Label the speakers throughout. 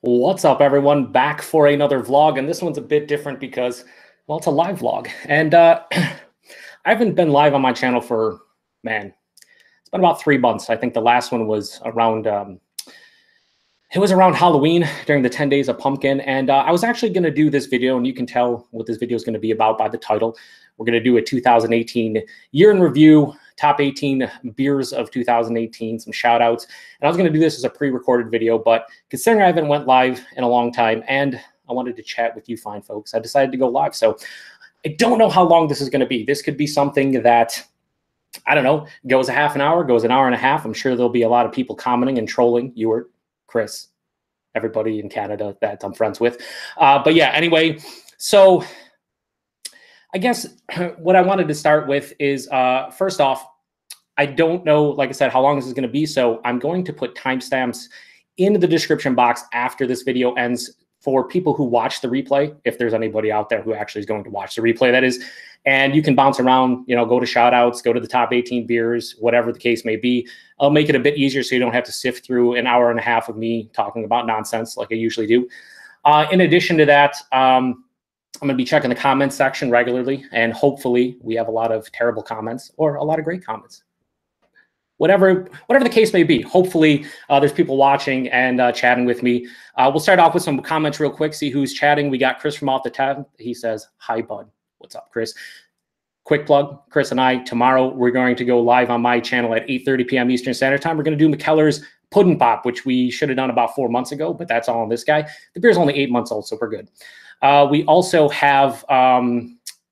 Speaker 1: What's up, everyone? Back for another vlog, and this one's a bit different because, well, it's a live vlog. And I haven't been live on my channel for, man, it's been about 3 months. I think the last one was around, it was around Halloween during the 10 days of pumpkin. And I was actually going to do this video, and you can tell what this video is going to be about by the title. We're going to do a 2018 year in review, top 18 beers of 2018, some shout outs. And I was going to do this as a pre-recorded video, but considering I haven't went live in a long time and I wanted to chat with you fine folks, I decided to go live. So I don't know how long this is going to be. This could be something that, I don't know, goes a half an hour, goes an hour and a half. I'm sure there'll be a lot of people commenting and trolling. You or Chris, everybody in Canada that I'm friends with. But yeah, anyway, so I guess what I wanted to start with is, first off, I don't know, like I said, how long this is going to be, so I'm going to put timestamps in the description box after this video ends for people who watch the replay, if there's anybody out there who actually is going to watch the replay, that is. And you can bounce around, you know, go to shoutouts, go to the top 18 beers, whatever the case may be. I'll make it a bit easier so you don't have to sift through an hour and a half of me talking about nonsense like I usually do. In addition to that, I'm going to be checking the comments section regularly, and hopefully we have a lot of terrible comments or a lot of great comments. Whatever the case may be, hopefully there's people watching and chatting with me. We'll start off with some comments real quick, see who's chatting. We got Chris from Off the Tab. He says, "Hi, bud." What's up, Chris? Quick plug, Chris and I, tomorrow we're going to go live on my channel at 8:30 p.m. Eastern Standard Time. We're going to do McKellar's Puddin' Pop, which we should have done about 4 months ago, but that's all on this guy. The beer's only 8 months old, so we're good. We also have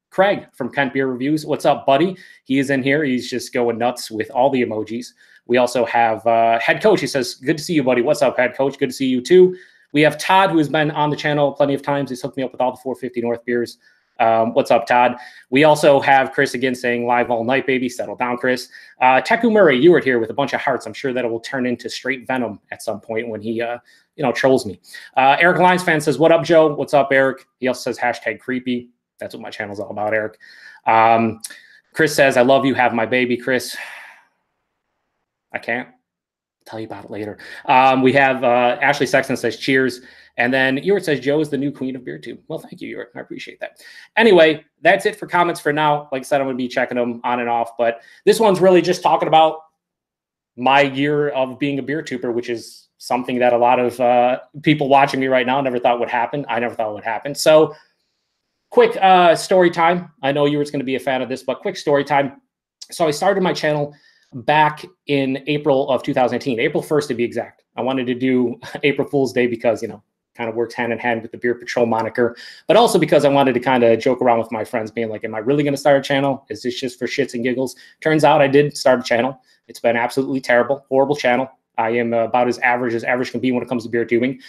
Speaker 1: Craig from Kent Beer Reviews. What's up, buddy? He is in here. He's just going nuts with all the emojis. We also have Head Coach. He says, "Good to see you, buddy." What's up, Head Coach? Good to see you too. We have Todd, who has been on the channel plenty of times. He's hooked me up with all the 450 North beers. What's up, Todd? We also have Chris again saying, "Live all night, baby." Settle down, Chris. Teku Murray, you were here with a bunch of hearts. I'm sure that it will turn into straight venom at some point when he, you know, trolls me. Eric Lyons fan says, "What up, Joe?" What's up, Eric? He also says hashtag creepy. That's what my channel's all about, Eric. Chris says, "I love you, have my baby." Chris, I can't tell you about it later. We have Ashley Sexton says, "Cheers." And then Ewart says, "Joe is the new queen of BeerTube." Well, thank you, Ewart. I appreciate that. Anyway, that's it for comments for now. Like I said, I'm going to be checking them on and off. But this one's really just talking about my year of being a BeerTuber, which is something that a lot of people watching me right now never thought would happen. I never thought it would happen. So quick story time. I know Ewart's going to be a fan of this, but quick story time. So I started my channel back in April of 2018, April 1st to be exact. I wanted to do April Fool's Day because, you know, kind of works hand in hand with the Beer Patrol moniker, but also because I wanted to kind of joke around with my friends being like, am I really going to start a channel? Is this just for shits and giggles? Turns out I did start a channel. It's been absolutely terrible, horrible channel. I am about as average can be when it comes to beer tubing.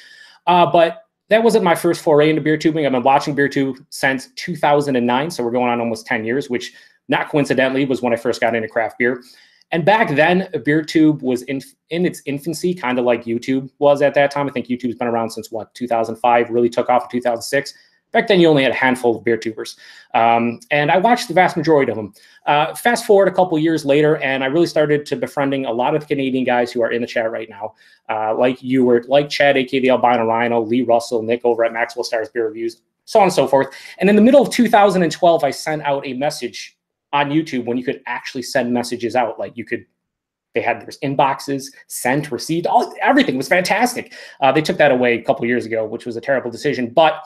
Speaker 1: But that wasn't my first foray into beer tubing. I've been watching BeerTube since 2009. So we're going on almost 10 years, which not coincidentally was when I first got into craft beer. And back then, BeerTube was in its infancy, kind of like YouTube was at that time. I think YouTube's been around since, what, 2005, really took off in 2006. Back then, you only had a handful of BeerTubers. And I watched the vast majority of them. Fast forward a couple years later, and I really started to befriending a lot of the Canadian guys who are in the chat right now, like Ewart, like Chad, aka the Albino Rhino, Lee Russell, Nick over at Maxwell Stars Beer Reviews, so on and so forth. And in the middle of 2012, I sent out a message on YouTube when you could actually send messages out. Like they had their inboxes, sent, received, everything was fantastic. They took that away a couple years ago, which was a terrible decision. But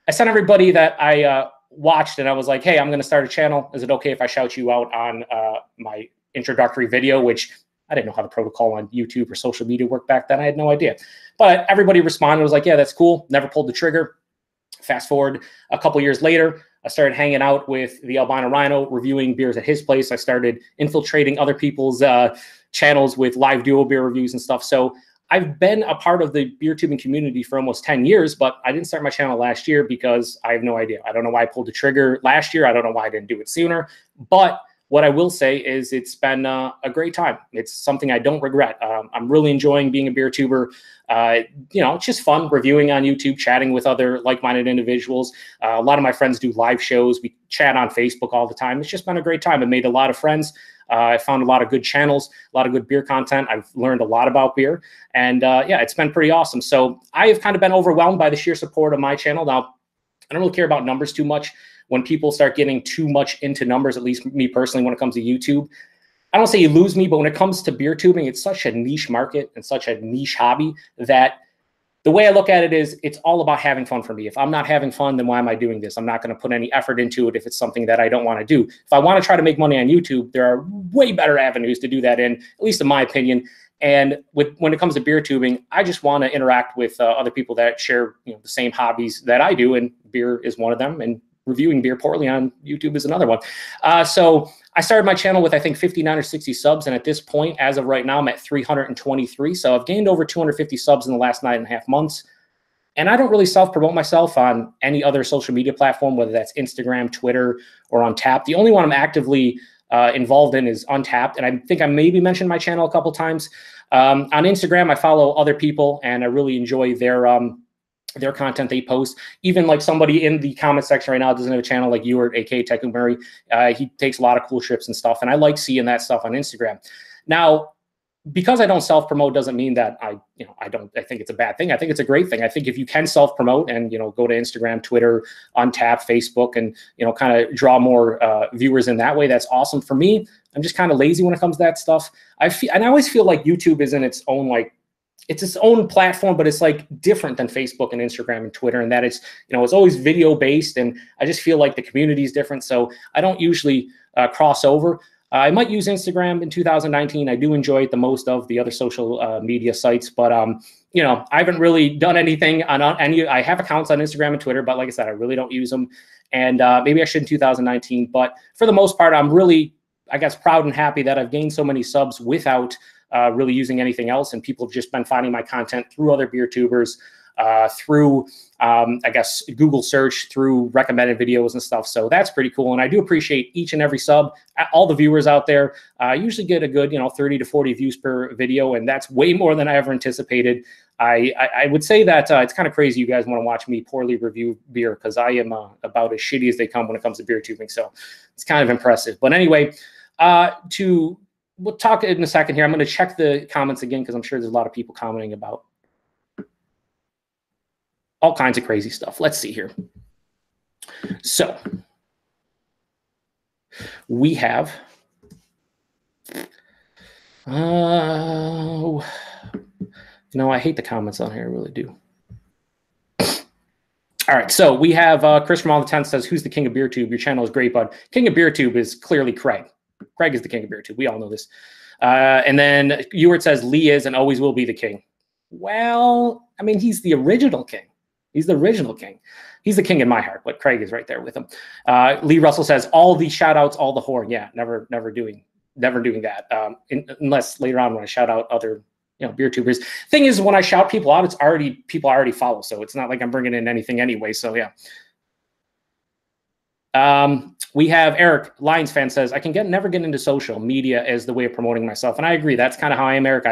Speaker 1: I sent everybody that I watched, and I was like, "Hey, I'm going to start a channel. Is it okay if I shout you out on my introductory video?" Which I didn't know how the protocol on YouTube or social media worked back then. I had no idea. But everybody responded, was like, "Yeah, that's cool." Never pulled the trigger. Fast forward a couple years later, I started hanging out with the Albino Rhino, reviewing beers at his place. I started infiltrating other people's channels with live duo beer reviews and stuff. So I've been a part of the beer tubing community for almost 10 years, but I didn't start my channel last year because I have no idea. I don't know why I pulled the trigger last year. I don't know why I didn't do it sooner. But what I will say is it's been a great time. It's something I don't regret. I'm really enjoying being a beer tuber. You know, it's just fun reviewing on YouTube, chatting with other like-minded individuals. A lot of my friends do live shows. We chat on Facebook all the time. It's just been a great time. I made a lot of friends. I found a lot of good channels, a lot of good beer content. I've learned a lot about beer, and yeah, it's been pretty awesome. So I have kind of been overwhelmed by the sheer support of my channel. Now, I don't really care about numbers too much. When people start getting too much into numbers, at least me personally, when it comes to YouTube, I don't say you lose me, but when it comes to beer tubing, it's such a niche market and such a niche hobby that the way I look at it is it's all about having fun for me. If I'm not having fun, then why am I doing this? I'm not going to put any effort into it if it's something that I don't want to do. If I want to try to make money on YouTube, there are way better avenues to do that in, at least in my opinion. And when it comes to beer tubing, I just want to interact with other people that share the same hobbies that I do, and beer is one of them, and reviewing beer poorly on YouTube is another one. So I started my channel with, I think, 59 or 60 subs, and at this point, as of right now, I'm at 323. So I've gained over 250 subs in the last 9.5 months. And I don't really self-promote myself on any other social media platform, whether that's Instagram, Twitter, or Untappd. The only one I'm actively involved in is Untappd, and I think I maybe mentioned my channel a couple times. On Instagram, I follow other people, and I really enjoy their content they post. Even like somebody in the comment section right now doesn't have a channel, like you or aka Tech Murray. He takes a lot of cool trips and stuff, and I like seeing that stuff on Instagram. Now, because I don't self-promote doesn't mean that I think it's a bad thing. I think it's a great thing. I think if you can self-promote and, go to Instagram, Twitter, Untappd, Facebook, and, kind of draw more viewers in that way, that's awesome. For me, I'm just kind of lazy when it comes to that stuff. I always feel like YouTube is in its own, it's its own platform, but it's like different than Facebook and Instagram and Twitter, and that it's, it's always video based. And I just feel like the community is different. So I don't usually cross over. I might use Instagram in 2019. I do enjoy it the most of the other social media sites, but I haven't really done anything on any. I have accounts on Instagram and Twitter, but like I said, I really don't use them. And maybe I should in 2019. But for the most part, I'm really, I guess, proud and happy that I've gained so many subs without really using anything else. And people have just been finding my content through other beer tubers, through, I guess, Google search, through recommended videos and stuff. So that's pretty cool. And I do appreciate each and every sub, all the viewers out there. I usually get a good, 30 to 40 views per video. And that's way more than I ever anticipated. I would say that it's kind of crazy you guys want to watch me poorly review beer, because I am about as shitty as they come when it comes to beer tubing. So it's kind of impressive. But anyway, we'll talk in a second here. I'm going to check the comments again, because I'm sure there's a lot of people commenting about all kinds of crazy stuff. Let's see here. So we have, I hate the comments on here. I really do. All right. So we have Chris from All the 10 says, who's the king of BeerTube? Your channel is great, bud. King of BeerTube is clearly Craig. Craig is the king of BeerTube. We all know this. And then Ewart says Lee is and always will be the king. Well, I mean, he's the original king. He's the original king. He's the king in my heart, but Craig is right there with him. Lee Russell says all the shout outs, all the horn. Yeah, never doing that. Unless later on when I shout out other, beer tubers. Thing is, when I shout people out, people already follow. So it's not like I'm bringing in anything anyway. So yeah. We have Eric, Lions fan, says, I can never get into social media as the way of promoting myself. And I agree. That's kind of how I am, Eric.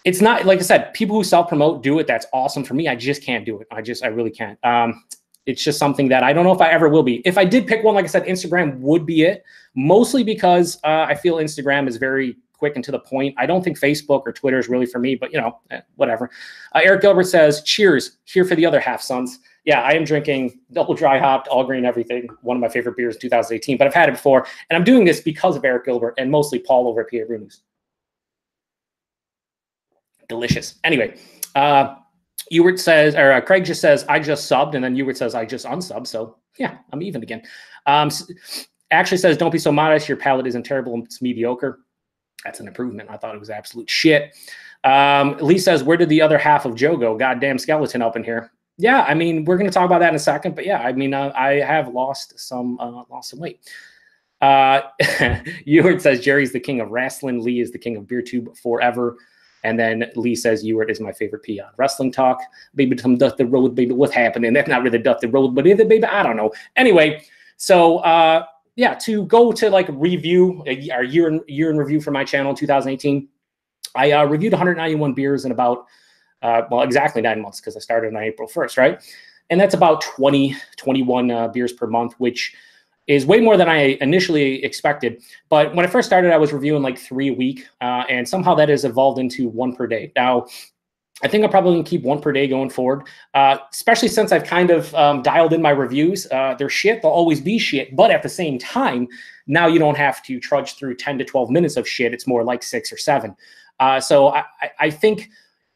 Speaker 1: It's not, like I said, people who self-promote do it. That's awesome for me. I just can't do it. I really can't. It's just something that I don't know if I ever will be. If I did pick one, like I said, Instagram would be it, mostly because I feel Instagram is very quick and to the point. I don't think Facebook or Twitter is really for me, but whatever. Eric Gilbert says, cheers, here for the other half, sons. Yeah, I am drinking double dry hopped, all green everything. One of my favorite beers in 2018, but I've had it before. And I'm doing this because of Eric Gilbert and mostly Paul over at PA Brew News. Delicious. Anyway, Ewart says, or Craig just says, I just subbed. And then Ewart says, I just unsubbed. So yeah, I'm even again. Actually says, don't be so modest. Your palate isn't terrible. It's mediocre. That's an improvement. I thought it was absolute shit. Lee says, where did the other half of Joe go? Goddamn skeleton up in here. Yeah, I mean, we're going to talk about that in a second. But yeah, I mean, I have lost some weight. Ewart says, Jerry's the king of wrestling. Lee is the king of BeerTube forever. And then Lee says, Ewart is my favorite P on Wrestling Talk. Baby, some Dust the Road, baby. What's happening? That's not really Dust the Road, but is it, baby? I don't know. Anyway, so yeah, to go to like review our year in review for my channel in 2018, I reviewed 191 beers in about, exactly 9 months, because I started on April 1st, right? And that's about 21 beers per month, which is way more than I initially expected. But when I first started, I was reviewing like 3 a week, and somehow that has evolved into 1 per day. Now, I think I'm probably going to keep 1 per day going forward, especially since I've kind of dialed in my reviews. They're shit. They'll always be shit. But at the same time, now you don't have to trudge through 10 to 12 minutes of shit. It's more like 6 or 7. So I think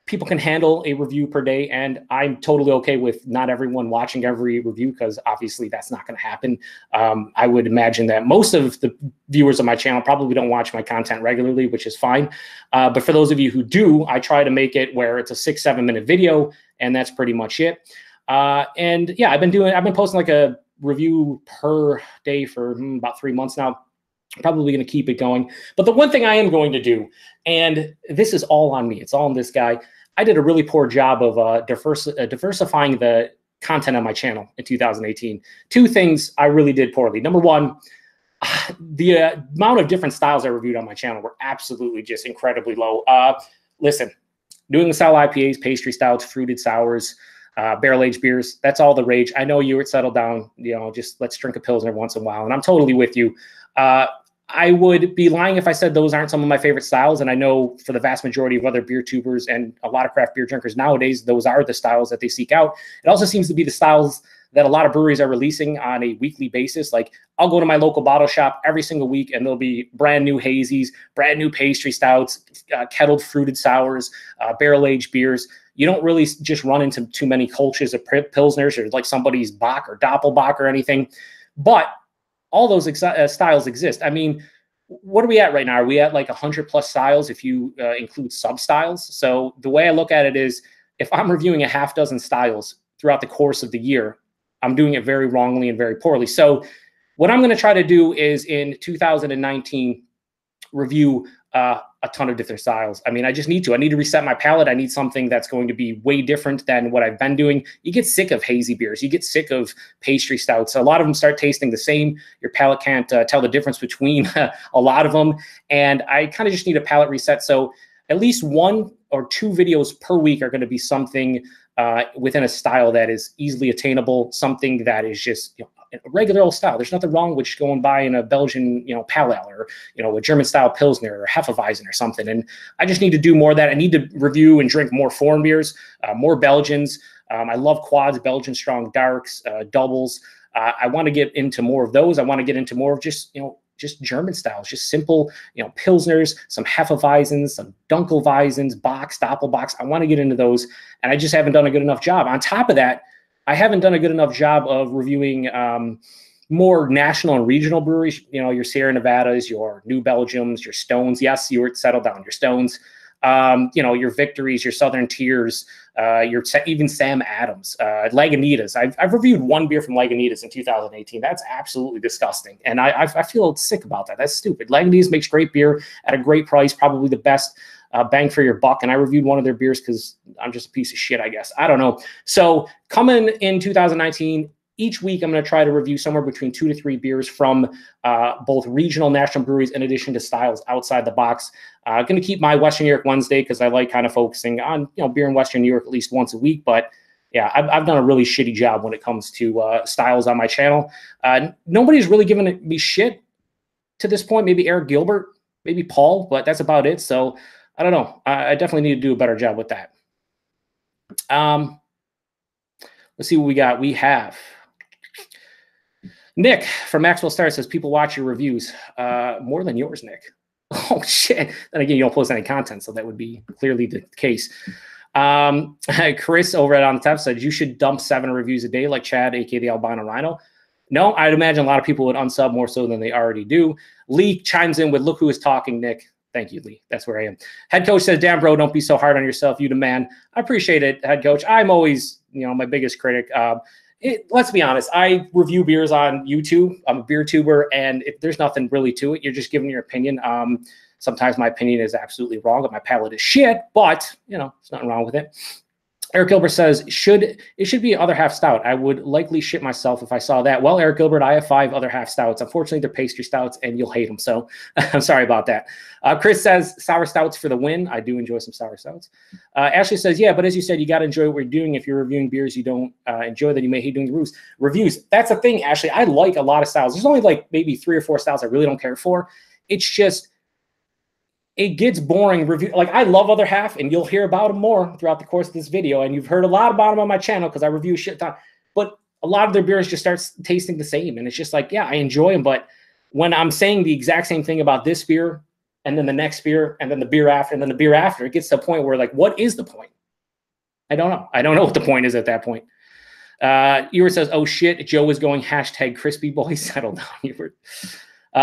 Speaker 1: people can handle a review per day, and I'm totally okay with not everyone watching every review, because obviously that's not going to happen. I would imagine that most of the viewers of my channel probably don't watch my content regularly, which is fine. But for those of you who do, I try to make it where it's a 6-7 minute video, and that's pretty much it. And yeah, I've been posting like a review per day for about 3 months now. Probably going to keep it going. But the one thing I am going to do, and this is all on me, it's all on this guy. I did a really poor job of diversifying the content on my channel in 2018. 2 things I really did poorly. Number one, the amount of different styles I reviewed on my channel were absolutely just incredibly low. Listen, New England style IPAs, pastry stouts, fruited sours, barrel-aged beers, that's all the rage. I know you were settled down, you know, just let's drink a Pilsner once in a while, and I'm totally with you. I would be lying if I said those aren't some of my favorite styles. And I know for the vast majority of other beer tubers and a lot of craft beer drinkers nowadays, those are the styles that they seek out. It also seems to be the styles that a lot of breweries are releasing on a weekly basis. Like, I'll go to my local bottle shop every single week, and there'll be brand new hazies, brand new pastry stouts, kettled fruited sours, barrel-aged beers. You don't really just run into too many cultures of Pilsners or like somebody's Bock or Doppelbock or anything. But all those styles exist. I mean, what are we at right now? Are we at like 100+ styles if you include sub-styles? So the way I look at it is, if I'm reviewing a half dozen styles throughout the course of the year, I'm doing it very wrongly and very poorly. So what I'm going to try to do is in 2019 review a ton of different styles. I mean, I just need to. I need to reset my palate. I need something that's going to be way different than what I've been doing. You get sick of hazy beers. You get sick of pastry stouts. A lot of them start tasting the same. Your palate can't tell the difference between a lot of them. And I kind of just need a palate reset. So at least 1 or 2 videos per week are going to be something within a style that is easily attainable, something that is just, you know, a regular old style. There's nothing wrong with just going by in a Belgian, you know, Pale Ale, or, you know, a German style Pilsner or Hefeweizen or something. And I just need to do more of that. I need to review and drink more foreign beers, more Belgians. I love quads, Belgian strong darks, doubles. I want to get into more of those. I want to get into more of just, you know, just German styles, just simple, you know, Pilsners, some Hefeweizens, some Dunkelweizens, Bocks, Doppelbocks. I want to get into those, and I just haven't done a good enough job. On top of that, I haven't done a good enough job of reviewing more national and regional breweries. You know, your Sierra Nevadas, your New Belgiums, your Stones. Yes, you were settled down, your Stones. You know, your Victories, your Southern Tiers, even Sam Adams, Lagunitas. I've reviewed 1 beer from Lagunitas in 2018. That's absolutely disgusting, and I feel sick about that. That's stupid. Lagunitas makes great beer at a great price, probably the best bang for your buck. And I reviewed one of their beers because I'm just a piece of shit, I guess. I don't know. So coming in 2019, each week I'm going to try to review somewhere between 2 to 3 beers from both regional, national breweries, in addition to styles outside the box. I'm going to keep my Western New York Wednesday because I like kind of focusing on, you know, beer in Western New York at least once a week. But yeah, I've done a really shitty job when it comes to styles on my channel. Nobody's really given me shit to this point. Maybe Eric Gilbert, maybe Paul, but that's about it. So I don't know. I definitely need to do a better job with that. Let's see what we got. We have Nick from Maxwell Star says, people watch your reviews more than yours, Nick. Oh, shit. Then again, you don't post any content, so that would be clearly the case. Chris over at Untappd said, you should dump 7 reviews a day like Chad, aka the Albino Rhino. No, I'd imagine a lot of people would unsub more so than they already do. Lee chimes in with, look who is talking, Nick. Thank you, Lee. That's where I am. Head coach says, damn, bro, don't be so hard on yourself. You the man. I appreciate it, head coach. I'm always, you know, my biggest critic. Let's be honest. I review beers on YouTube. I'm a beer tuber, and if there's nothing really to it, you're just giving your opinion. Sometimes my opinion is absolutely wrong, and my palate is shit, but, you know, there's nothing wrong with it. Eric Gilbert says, it should be other half stout. I would likely shit myself if I saw that. Well, Eric Gilbert, I have 5 other half stouts. Unfortunately, they're pastry stouts, and you'll hate them. So I'm sorry about that. Chris says, sour stouts for the win. I do enjoy some sour stouts. Ashley says, yeah, but as you said, you got to enjoy what we're doing. If you're reviewing beers you don't enjoy, then you may hate doing the reviews. That's the thing, Ashley. I like a lot of stouts. There's only like maybe 3 or 4 stouts I really don't care for. It's just, it gets boring review. Like, I love other half, and you'll hear about them more throughout the course of this video. And you've heard a lot about them on my channel because I review shit ton. But a lot of their beers just starts tasting the same. And it's just like, yeah, I enjoy them. But when I'm saying the exact same thing about this beer, and then the next beer, and then the beer after, and then the beer after, it gets to a point where, like, what is the point? I don't know. I don't know what the point is at that point. Ewart says, oh shit, Joe is going hashtag crispy boy. Settle down, Ewart.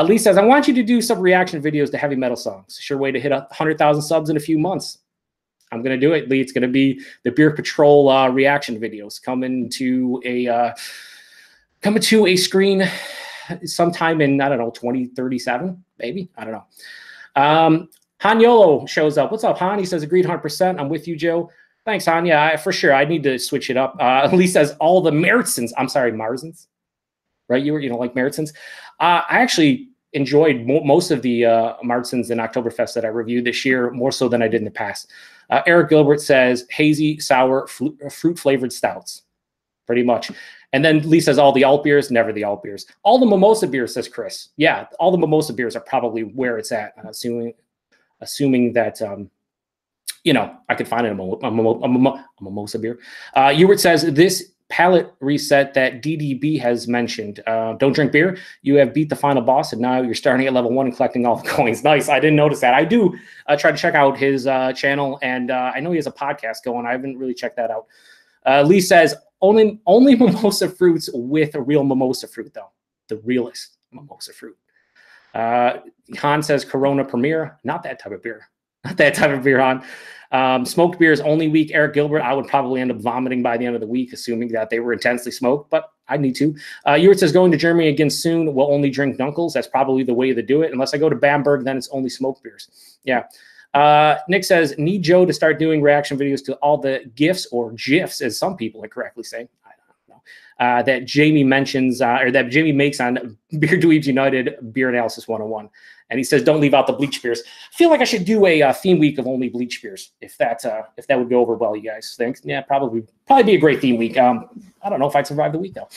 Speaker 1: Lee says, I want you to do some reaction videos to heavy metal songs. Sure way to hit 100,000 subs in a few months. I'm going to do it, Lee. It's going to be the Beer PaTroll reaction videos coming to a screen sometime in, I don't know, 2037, maybe. I don't know. Han Yolo shows up. What's up, Han? He says, agreed 100%. I'm with you, Joe. Thanks, Han. Yeah, for sure. I need to switch it up. Lee says, all the Märtzens. I'm sorry, Marzens. Right, you know, like Märtzens. I actually enjoyed most of the Märtzens and Oktoberfest that I reviewed this year, more so than I did in the past. Eric Gilbert says hazy, sour, fruit-flavored stouts, pretty much. And then Lee says all the alt beers, never the alt beers. All the mimosa beers, says Chris. Yeah, all the mimosa beers are probably where it's at, assuming that, you know, I could find a mimosa beer. Ewart says this palette reset that DDB has mentioned. Don't drink beer. You have beat the final boss, and now you're starting at level 1 and collecting all the coins. Nice. I didn't notice that. I do try to check out his channel, and I know he has a podcast going. I haven't really checked that out. Lee says only mimosa fruits with a real mimosa fruit, though. The realest mimosa fruit. Han says Corona Premier. Not that type of beer. Not that type of beer, Han. Smoked beers only week. Eric Gilbert, I would probably end up vomiting by the end of the week, assuming that they were intensely smoked, but I need to. Ewart says, going to Germany again soon. We'll only drink Dunkels. That's probably the way to do it. Unless I go to Bamberg, then it's only smoked beers. Yeah. Nick says, need Joe to start doing reaction videos to all the GIFs or GIFs, as some people incorrectly say. I don't know. That Jamie mentions, or that Jamie makes on Beer Dweebs United Beer Analysis 101. And he says, don't leave out the bleach beers. I feel like I should do a theme week of only bleach beers, if that would go over well, you guys think. Yeah, probably be a great theme week. I don't know if I'd survive the week, though.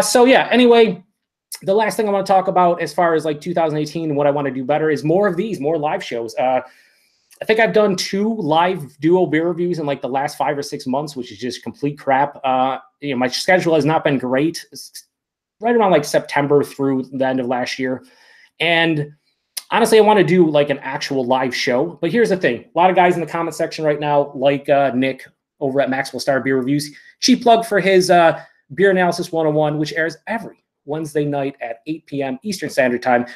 Speaker 1: So, yeah, anyway, the last thing I want to talk about as far as, like, 2018 and what I want to do better is more of these, more live shows. I think I've done 2 live duo beer reviews in, like, the last 5 or 6 months, which is just complete crap. You know, my schedule has not been great. It's right around, like, September through the end of last year. And honestly, I want to do like an actual live show. But here's the thing. A lot of guys in the comment section right now, like Nick over at Maxwell Star Beer Reviews, cheap plug for his Beer Analysis 101, which airs every Wednesday night at 8 p.m. Eastern Standard Time.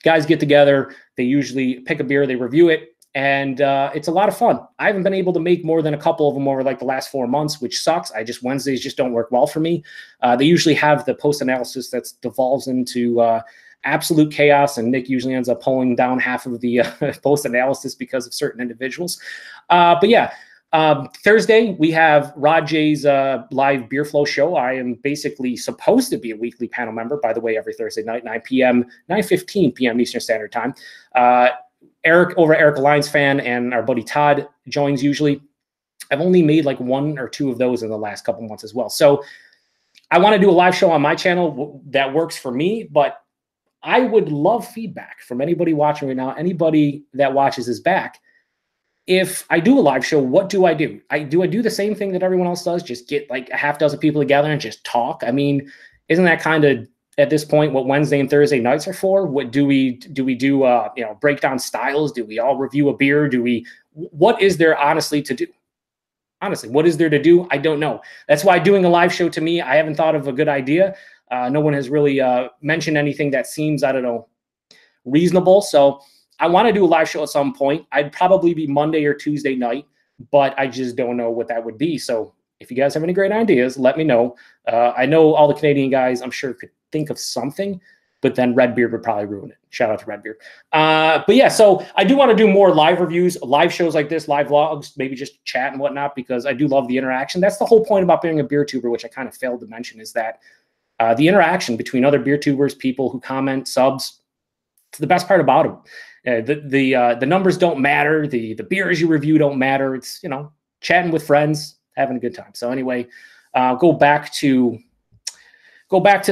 Speaker 1: Guys get together. They usually pick a beer. They review it. And it's a lot of fun. I haven't been able to make more than a couple of them over like the last 4 months, which sucks. Wednesdays just don't work well for me. They usually have the post-analysis that devolves into absolute chaos, and Nick usually ends up pulling down half of the post-analysis because of certain individuals. But yeah, Thursday, we have Rod J's live Beer Flow show. I am basically supposed to be a weekly panel member, by the way, every Thursday night, 9:15 p.m. Eastern Standard Time. Eric over at Eric Alliance Fan and our buddy Todd joins usually. I've only made like 1 or 2 of those in the last couple months as well. So I want to do a live show on my channel that works for me, but I would love feedback from anybody watching right now. Anybody that watches is back. If I do a live show, what do I do? I do the same thing that everyone else does, just get like a half dozen people together and just talk? I mean, isn't that kind of at this point what Wednesday and Thursday nights are for? What do we do? You know, break down styles? Do we all review a beer? What is there honestly to do? Honestly, what is there to do? I don't know. That's why doing a live show, to me, I haven't thought of a good idea. No one has really mentioned anything that seems, I don't know, reasonable. So I want to do a live show at some point. I'd probably be Monday or Tuesday night, but I just don't know what that would be. So if you guys have any great ideas, let me know. I know all the Canadian guys, I'm sure, could think of something. but then Redbeard would probably ruin it. Shout out to Redbeard. But yeah, so I do want to do more live reviews, live shows like this, live vlogs, maybe just chat and whatnot, because I do love the interaction. That's the whole point about being a beer tuber, which I kind of failed to mention, is that the interaction between other beer tubers, people who comment, subs, it's the best part about them. The numbers don't matter. The beers you review don't matter. It's, you know, chatting with friends, having a good time. So anyway, go back to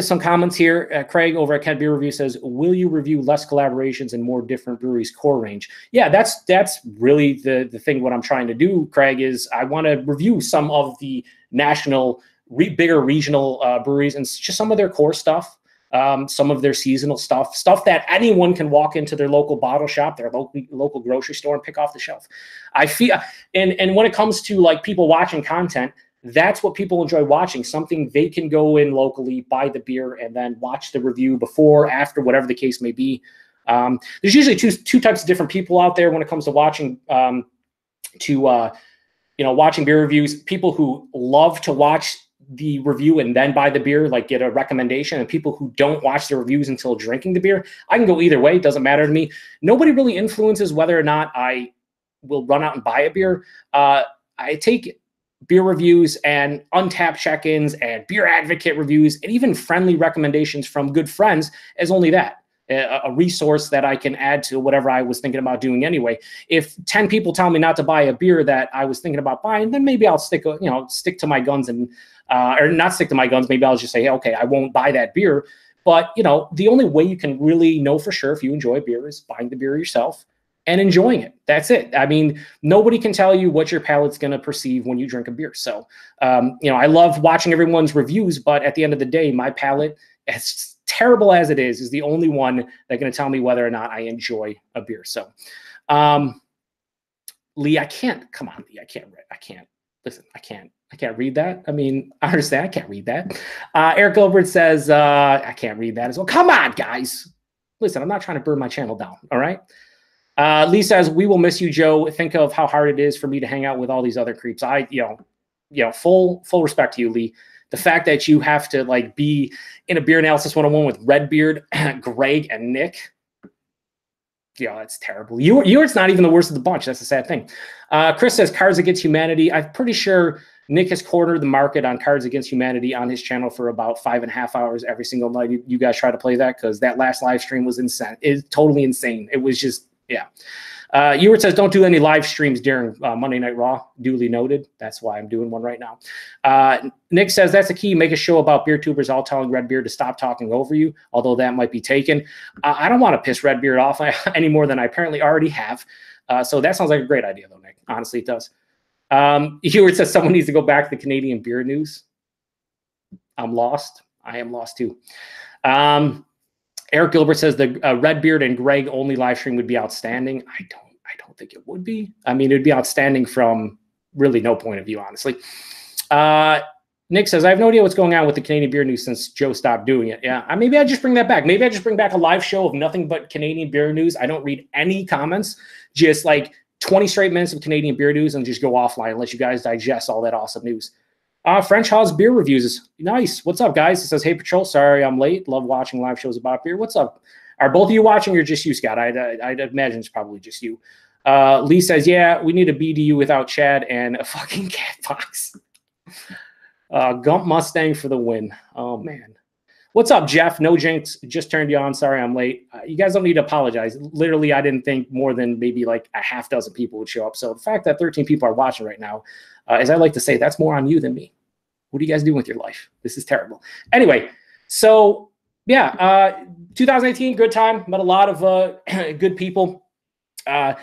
Speaker 1: some comments here. Craig over at Ken Beer Review says, will you review less collaborations and more different breweries core range? Yeah, that's really the thing. What I'm trying to do, Craig, is I want to review some of the national, bigger regional breweries and just some of their core stuff. Some of their seasonal stuff that anyone can walk into their local bottle shop, their local grocery store, and pick off the shelf. I feel, and when it comes to like people watching content, that's what people enjoy watching, something they can go in locally, buy the beer, and then watch the review before, after, whatever the case may be. There's usually two types of different people out there when it comes to watching, watching beer reviews. People who love to watch the review and then buy the beer, like get a recommendation, and people who don't watch the reviews until drinking the beer. I can go either way. It doesn't matter to me. Nobody really influences whether or not I will run out and buy a beer. I take beer reviews and Untappd check-ins and beer advocate reviews and even friendly recommendations from good friends as only that. A resource that I can add to whatever I was thinking about doing anyway. If 10 people tell me not to buy a beer that I was thinking about buying, then maybe I'll stick to my guns and, or not stick to my guns. Maybe I'll just say, hey, okay, I won't buy that beer. But, you know, the only way you can really know for sure if you enjoy beer is buying the beer yourself and enjoying it. That's it. I mean, nobody can tell you what your palate's going to perceive when you drink a beer. So, I love watching everyone's reviews, but at the end of the day, my palate, as terrible as it is the only one that's going to tell me whether or not I enjoy a beer. So, Lee, I can't read that. I mean, I understand I can't read that. Eric Gilbert says, I can't read that as well. Come on, guys. Listen, I'm not trying to burn my channel down. All right. Lee says, we will miss you, Joe. Think of how hard it is for me to hang out with all these other creeps. Full respect to you, Lee. The fact that you have to like be in a beer analysis 101 with Redbeard, Greg, and Nick. Yeah, that's terrible. Yours not even the worst of the bunch. That's the sad thing. Chris says Cards Against Humanity. I'm pretty sure Nick has cornered the market on Cards Against Humanity on his channel for about 5.5 hours every single night. You guys try to play that, because that last live stream was insane. It's totally insane. It was just, yeah. Ewart says, don't do any live streams during Monday Night Raw. Duly noted. That's why I'm doing one right now. Nick says, that's the key. Make a show about beer tubers all telling Redbeard to stop talking over you, although that might be taken. I don't want to piss Redbeard off any more than I apparently already have. So that sounds like a great idea, though, Nick. Honestly, it does. Ewart says, someone needs to go back to the Canadian beer news. I'm lost. I am lost, too. Eric Gilbert says the Redbeard and Greg only live stream would be outstanding. I don't think it would be. I mean, it'd be outstanding from really no point of view, honestly. Nick says, I have no idea what's going on with the Canadian beer news since Joe stopped doing it. Yeah, maybe I just bring that back. Maybe I just bring back a live show of nothing but Canadian beer news. I don't read any comments, just like 20 straight minutes of Canadian beer news and just go offline and let you guys digest all that awesome news. French Hawes beer reviews is nice. What's up, guys? It says, hey, PaTroll, sorry I'm late. Love watching live shows about beer. What's up? Are both of you watching or just you, Scott? I'd imagine it's probably just you. Lee says, yeah, we need a BDU without Chad and a fucking cat box. Gump Mustang for the win. Oh, man. What's up, Jeff? No Jinx. Just turned you on. Sorry I'm late. You guys don't need to apologize. Literally, I didn't think more than maybe like a half dozen people would show up. So the fact that 13 people are watching right now, as I like to say, that's more on you than me. What are you guys doing with your life? This is terrible. Anyway, so yeah, 2018, good time. Met a lot of good people. I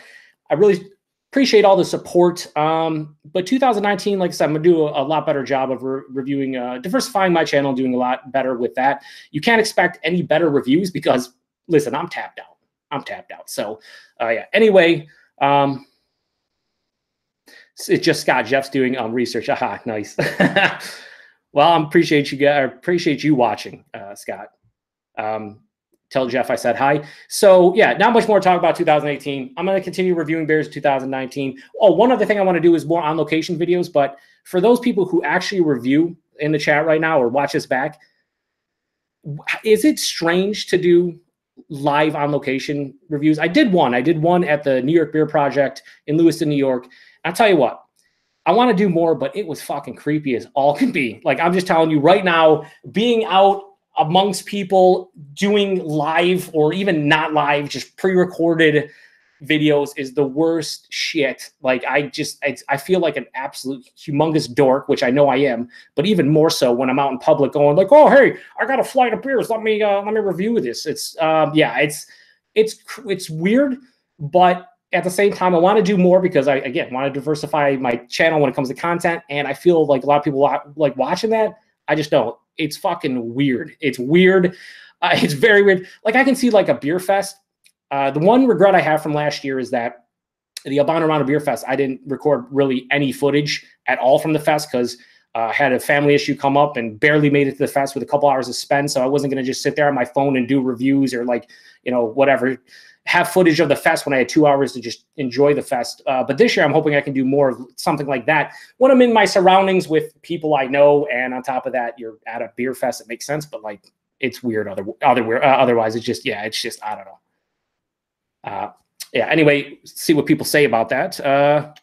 Speaker 1: really appreciate all the support. But 2019, like I said, I'm going to do a lot better job of reviewing, diversifying my channel, doing a lot better with that. You can't expect any better reviews because, listen, I'm tapped out. So, yeah. Anyway, it's just Scott. Jeff's doing research. Aha, nice. Well, I appreciate you guys. I appreciate you watching, Scott. Tell Jeff I said hi. So yeah, not much more to talk about 2018. I'm going to continue reviewing beers 2019. Oh, one other thing I want to do is more on location videos. But for those people who actually review in the chat right now or watch this back, is it strange to do live on location reviews? I did one at the New York Beer Project in Lewiston, New York. I'll tell you what, I want to do more, but it was fucking creepy as all can be. Like, I'm just telling you right now, being out amongst people doing live or even not live, just pre-recorded videos is the worst shit. Like, I feel like an absolute humongous dork, which I know I am, but even more so when I'm out in public going like, oh, hey, I got a flight of beers. Let me review this. It's weird, but at the same time, I want to do more because I, again, want to diversify my channel when it comes to content. And I feel like a lot of people like watching that. I just don't. It's fucking weird. It's weird. It's very weird. Like, I can see like a beer fest. The one regret I have from last year is that the Albano Round of Beer Fest, I didn't record really any footage at all from the fest because I had a family issue come up and barely made it to the fest with a couple hours to spend. So I wasn't going to just sit there on my phone and do reviews or like, you know, whatever, have footage of the fest when I had 2 hours to just enjoy the fest. But this year I'm hoping I can do more of something like that when I'm in my surroundings with people I know. And on top of that, you're at a beer fest. It makes sense, but like, it's weird otherwise. It's just, I don't know. Anyway, see what people say about that.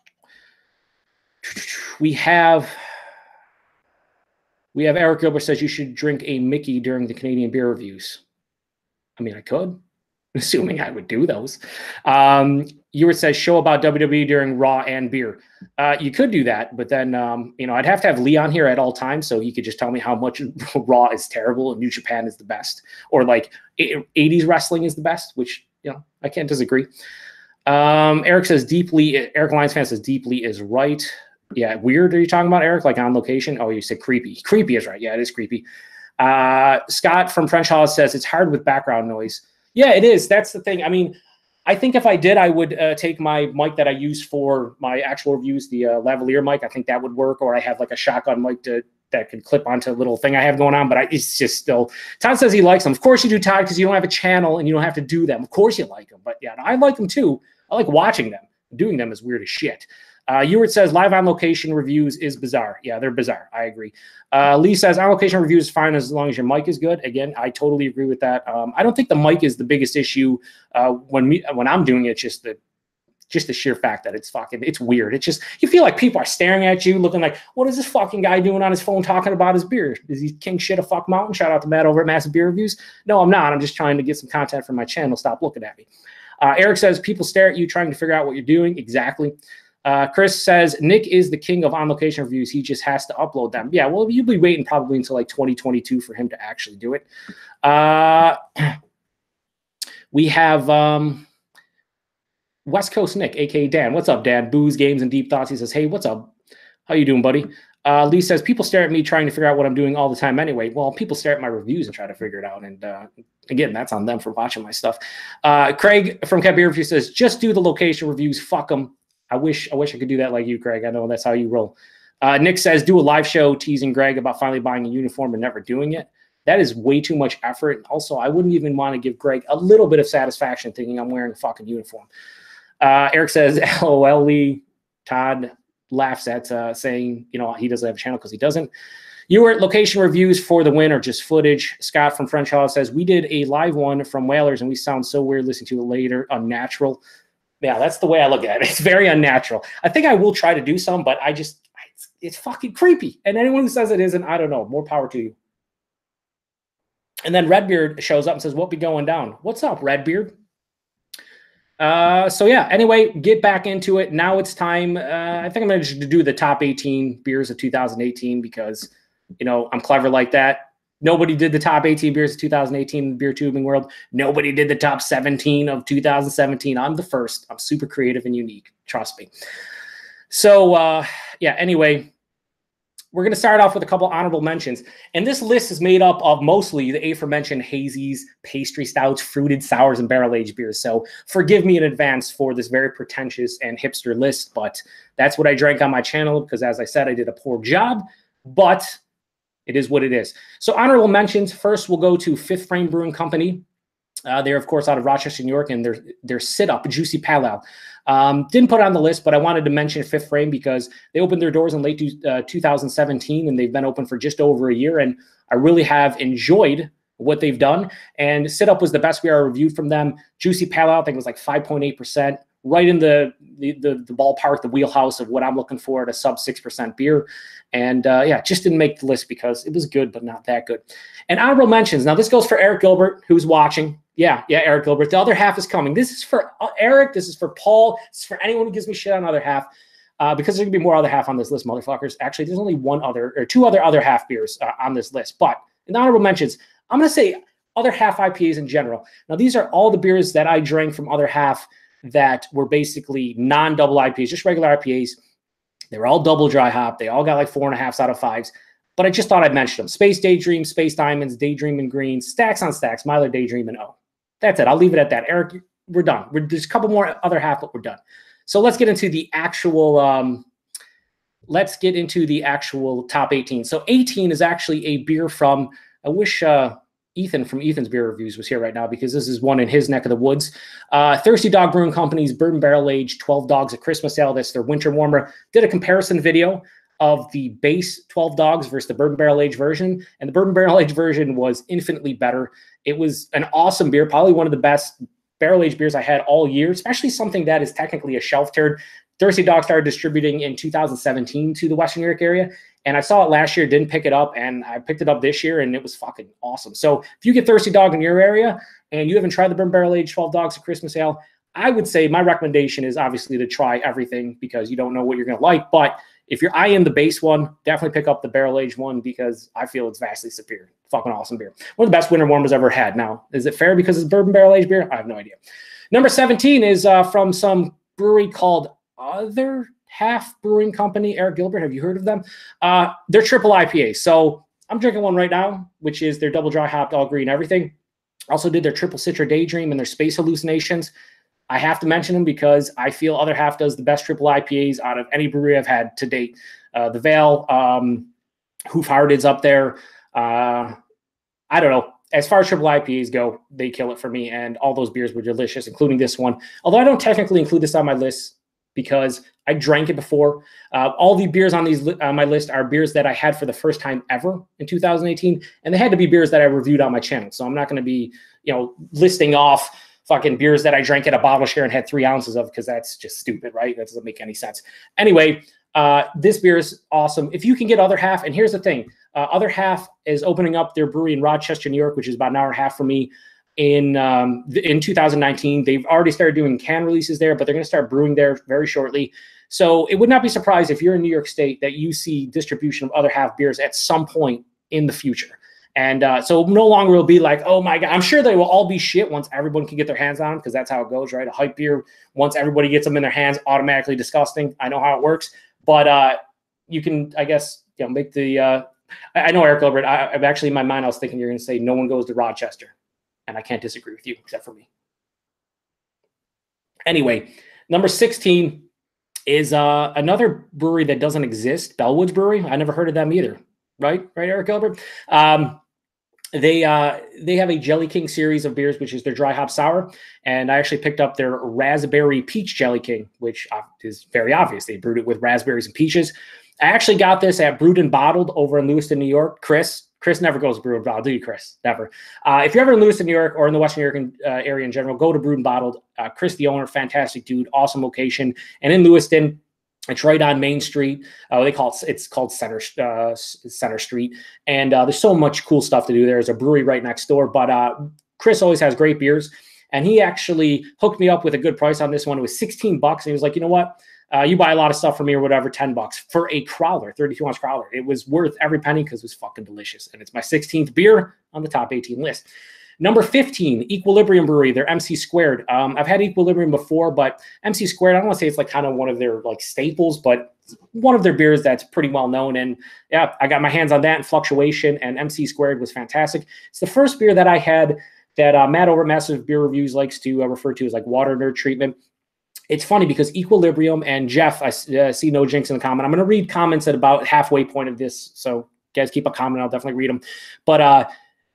Speaker 1: We have Eric Gilbert says you should drink a Mickey during the Canadian beer reviews. I mean, I could, assuming I would do those. Ewart says show about WWE during Raw and beer. You could do that, but then, you know, I'd have to have Lee on here at all times so he could just tell me how much Raw is terrible and New Japan is the best, or like 80s wrestling is the best, which, you know, I can't disagree. Eric says deeply, Eric Lyons fan says deeply is right. Yeah, weird. Are you talking about, Eric? Like on location? Oh, you said creepy. Creepy is right. Yeah, it is creepy. Scott from French Hollis says it's hard with background noise. Yeah, it is. That's the thing. I mean, I think if I did, I would take my mic that I use for my actual reviews, the lavalier mic. I think that would work. Or I have like a shotgun mic that can clip onto a little thing I have going on. But it's just still. Todd says he likes them. Of course you do, Todd, because you don't have a channel and you don't have to do them. Of course you like them. But yeah, I like them too. I like watching them. Doing them is weird as shit. Ewart says live on location reviews is bizarre. Yeah, they're bizarre. I agree. Lee says on location reviews is fine as long as your mic is good. Again, I totally agree with that. I don't think the mic is the biggest issue when I'm doing it. Just the sheer fact that it's weird. It's just, you feel like people are staring at you looking like, what is this fucking guy doing on his phone talking about his beer? Is he king shit a fuck mountain? Shout out to Matt over at Massive Beer Reviews. No, I'm not. I'm just trying to get some content for my channel. Stop looking at me. Eric says people stare at you trying to figure out what you're doing. Exactly. Chris says Nick is the king of on-location reviews. He just has to upload them. Yeah, well, you'll be waiting probably until like 2022 for him to actually do it. We have West Coast Nick, a.k.a. Dan. What's up, Dan? Booze, Games, and Deep Thoughts. He says, hey, what's up? How you doing, buddy? Lee says, people stare at me trying to figure out what I'm doing all the time anyway. Well, people stare at my reviews and try to figure it out. And again, that's on them for watching my stuff. Craig from Cat Beer Review says, just do the location reviews. Fuck them. I wish I could do that like you, Craig. I know that's how you roll. Nick says, do a live show teasing Greg about finally buying a uniform and never doing it. That is way too much effort. And also, I wouldn't even want to give Greg a little bit of satisfaction thinking I'm wearing a fucking uniform. Eric says, LOL, Lee. Todd laughs at saying, you know, he doesn't have a channel because he doesn't. You were at location reviews for the win or just footage. Scott from French Hall says, we did a live one from Whalers and we sound so weird listening to it later. Unnatural. Yeah, that's the way I look at it. It's very unnatural. I think I will try to do some, but it's fucking creepy. And anyone who says it isn't, I don't know. More power to you. And then Redbeard shows up and says, what be going down? What's up, Redbeard? So yeah, anyway, get back into it. Now it's time. I think I'm going to do the top 18 beers of 2018 because, you know, I'm clever like that. Nobody did the top 18 beers of 2018 in the beer tubing world. Nobody did the top 17 of 2017. I'm the first. I'm super creative and unique. Trust me. So, yeah, anyway, we're going to start off with a couple honorable mentions. And this list is made up of mostly the aforementioned hazies, pastry stouts, fruited sours, and barrel-aged beers. So forgive me in advance for this very pretentious and hipster list, but that's what I drank on my channel because, as I said, I did a poor job. But it is what it is. So honorable mentions. First, we'll go to Fifth Frame Brewing Company. They're, of course, out of Rochester, New York, and their sit-up, Juicy Pale Ale. Didn't put it on the list, but I wanted to mention Fifth Frame because they opened their doors in late 2017, and they've been open for just over a year. And I really have enjoyed what they've done. And Sit Up was the best beer I reviewed from them. Juicy Pale Ale, I think, was like 5.8%, right in the ballpark, the wheelhouse of what I'm looking for at a sub 6% beer. And yeah, just didn't make the list because it was good, but not that good. And honorable mentions. Now, this goes for Eric Gilbert, who's watching. Yeah, Eric Gilbert. The other half is coming. This is for Eric. This is for Paul. This is for anyone who gives me shit on other half. Because there's going to be more other half on this list, motherfuckers. Actually, there's only two other half beers on this list. But in honorable mentions, I'm going to say other half IPAs in general. Now, these are all the beers that I drank from other half that were basically non-double IPAs, just regular IPAs. They were all double dry hop. They all got like 4.5s out of 5s. But I just thought I'd mention them. Space Daydream, Space Diamonds, Daydream and Green, Stacks on Stacks, Myler Daydream, and O. That's it. I'll leave it at that. Eric, we're done. There's a couple more other half, but we're done. So let's get into the actual top 18. So 18 is actually a beer from, I wish Ethan from Ethan's Beer Reviews was here right now, because this is one in his neck of the woods. Thirsty Dog Brewing Company's Bourbon Barrel Aged 12 Dogs at Christmas Ale. That's their winter warmer. Did a comparison video of the base 12 Dogs versus the Bourbon Barrel Aged version. And the Bourbon Barrel Aged version was infinitely better. It was an awesome beer, probably one of the best barrel-aged beers I had all year, especially something that is technically a shelf turd. Thirsty Dog started distributing in 2017 to the Western New York area, and I saw it last year, didn't pick it up, and I picked it up this year, and it was fucking awesome. So if you get Thirsty Dog in your area and you haven't tried the Bourbon Barrel-Aged 12 Dogs at Christmas Ale, I would say my recommendation is obviously to try everything, because you don't know what you're going to like. But if you're eyeing the base one, definitely pick up the barrel-aged one, because I feel it's vastly superior. Fucking awesome beer. One of the best winter warmers I've ever had. Now, is it fair because it's bourbon barrel-aged beer? I have no idea. Number 17 is from some brewery called Other Half Brewing Company. Eric Gilbert, have you heard of them? They're triple IPA. So I'm drinking one right now, which is their double dry hopped, all green, everything. Also did their triple Citra Daydream and their Space Hallucinations. I have to mention them because I feel Other Half does the best triple IPAs out of any brewery I've had to date. The Veil, Hoof Hearted's up there. I don't know. As far as triple IPAs go, they kill it for me, and all those beers were delicious, including this one. Although I don't technically include this on my list because I drank it before. All the beers on my list are beers that I had for the first time ever in 2018, and they had to be beers that I reviewed on my channel. So I'm not going to be, listing off fucking beers that I drank at a bottle share and had 3 ounces of, because that's just stupid, right? That doesn't make any sense. Anyway, this beer is awesome. If you can get Other Half, and here's the thing, Other Half is opening up their brewery in Rochester, New York, which is about an hour and a half from me in 2019. They've already started doing can releases there, but they're going to start brewing there very shortly. So it would not be surprised if you're in New York State that you see distribution of Other Half beers at some point in the future. And so no longer will be like, oh my God, I'm sure they will all be shit once everyone can get their hands on them, because that's how it goes, right? A hype beer, once everybody gets them in their hands, automatically disgusting. I know how it works. But you can, I guess, make the I know, Eric Gilbert, I'm actually, in my mind, I was thinking you're going to say no one goes to Rochester. And I can't disagree with you, except for me. Anyway, number 16 is another brewery that doesn't exist, Bellwoods Brewery. I never heard of them either. Right, Eric Gilbert? They have a Jelly King series of beers, which is their dry hop sour. And I actually picked up their Raspberry Peach Jelly King, which is very obvious. They brewed it with raspberries and peaches. I actually got this at Brewed and Bottled over in Lewiston, New York. Chris never goes to Brewed and Bottled, do you, Chris? Never. If you're ever in Lewiston, New York, or in the Western New York area in general, go to Brewed and Bottled. Chris, the owner, fantastic dude, awesome location. And in Lewiston, it's right on Main Street. It's called Center Street. And there's so much cool stuff to do there. There's a brewery right next door. But Chris always has great beers. And he actually hooked me up with a good price on this one. It was $16. And he was like, you know what? You buy a lot of stuff from me or whatever, $10 for a crowler, 32-ounce crowler. It was worth every penny because it was fucking delicious. And it's my 16th beer on the top 18 list. Number 15, Equilibrium Brewery, their MC Squared. I've had Equilibrium before, but MC Squared, I don't want to say it's like kind of one of their like staples, but one of their beers that's pretty well known. And yeah, I got my hands on that and Fluctuation, and MC Squared was fantastic. It's the first beer that I had that Matt over at Massive Beer Reviews likes to refer to as like water nerd treatment. It's funny because Equilibrium and Jeff, I see no jinx in the comment. I'm going to read comments at about halfway point of this. So guys, keep a comment. I'll definitely read them. But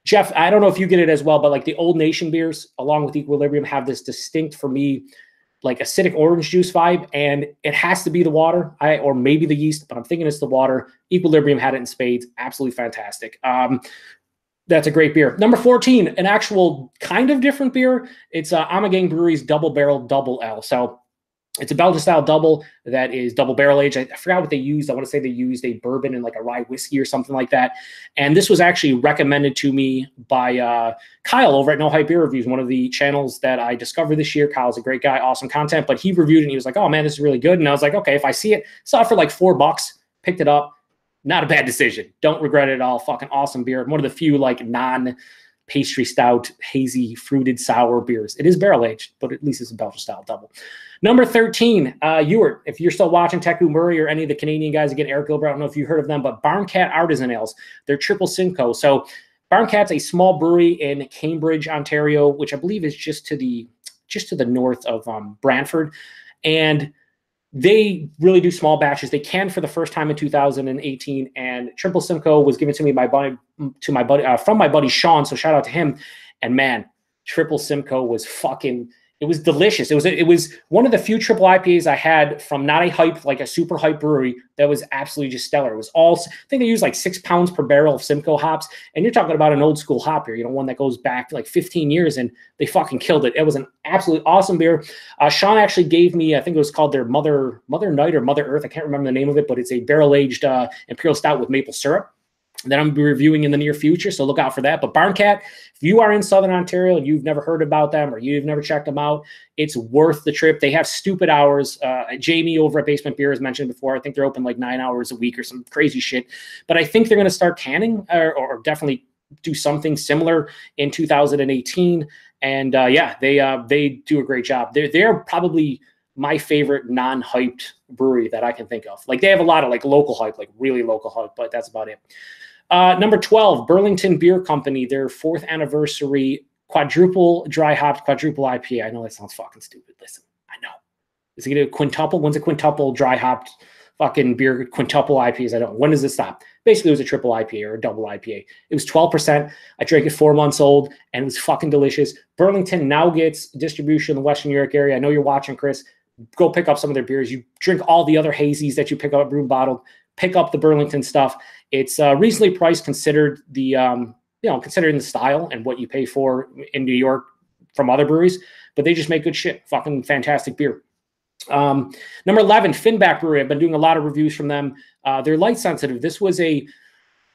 Speaker 1: Jeff, I don't know if you get it as well, but like the Old Nation beers along with Equilibrium have this distinct, for me, like acidic orange juice vibe. And it has to be the water or maybe the yeast, but I'm thinking it's the water. Equilibrium had it in spades. Absolutely fantastic. That's a great beer. Number 14, an actual kind of different beer. It's Amagang Brewery's Double Barrel Double L. So it's a Belgian style double that is double barrel aged. I forgot what they used. I want to say they used a bourbon and like a rye whiskey or something like that. And this was actually recommended to me by Kyle over at No Hype Beer Reviews, one of the channels that I discovered this year. Kyle's a great guy, awesome content, but he reviewed it and he was like, oh man, this is really good. And I was like, okay, if I see it, saw it for like $4, picked it up. Not a bad decision. Don't regret it at all. Fucking awesome beer. One of the few like non-pastry stout, hazy, fruited, sour beers. It is barrel aged, but at least it's a Belgian style double. Number 13, Ewart. If you're still watching Teku Murray or any of the Canadian guys, again, Eric Gilbert, I don't know if you heard of them, but Barncat Artisan Ales. They're Triple Simcoe. So Barncat's a small brewery in Cambridge, Ontario, which I believe is just to the north of Brantford, and they really do small batches. They canned for the first time in 2018, and Triple Simcoe was given to me from my buddy Sean. So shout out to him. And man, Triple Simcoe was it was delicious. It was one of the few triple IPAs I had from not a hype, like a super hype brewery that was absolutely just stellar. It was all, I think they used like 6 pounds per barrel of Simcoe hops. And you're talking about an old school hop here, one that goes back like 15 years, and they fucking killed it. It was an absolutely awesome beer. Sean actually gave me, I think it was called their Mother Night or Mother Earth. I can't remember the name of it, but it's a barrel aged imperial stout with maple syrup that I'm going to be reviewing in the near future, so look out for that. But Barncat, if you are in Southern Ontario and you've never heard about them or you've never checked them out, it's worth the trip. They have stupid hours. Jamie over at Basement Beer has mentioned before, I think they're open like 9 hours a week or some crazy shit. But I think they're going to start canning or definitely do something similar in 2018. And yeah, they do a great job. They're probably my favorite non-hyped brewery that I can think of. Like, they have a lot of like local hype, like really local hype, but that's about it. Number 12, Burlington Beer Company, their 4th anniversary quadruple dry hopped quadruple IPA. I know that sounds fucking stupid. Listen, I know. Is it going to quintuple? When's a quintuple dry hopped fucking beer quintuple IPAs? I don't know. When does it stop? Basically, it was a triple IPA or a double IPA. It was 12%. I drank it 4 months old, and it was fucking delicious. Burlington now gets distribution in the Western New York area. I know you're watching, Chris. Go pick up some of their beers. You drink all the other hazies that you pick up at Brew Bottled. Pick up the Burlington stuff. It's reasonably priced, considered the considering the style and what you pay for in New York from other breweries. But they just make good shit. Fucking fantastic beer. Number 11, Finback Brewery. I've been doing a lot of reviews from them. They're light sensitive. This was a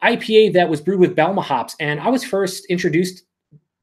Speaker 1: IPA that was brewed with Belma hops, and I was first introduced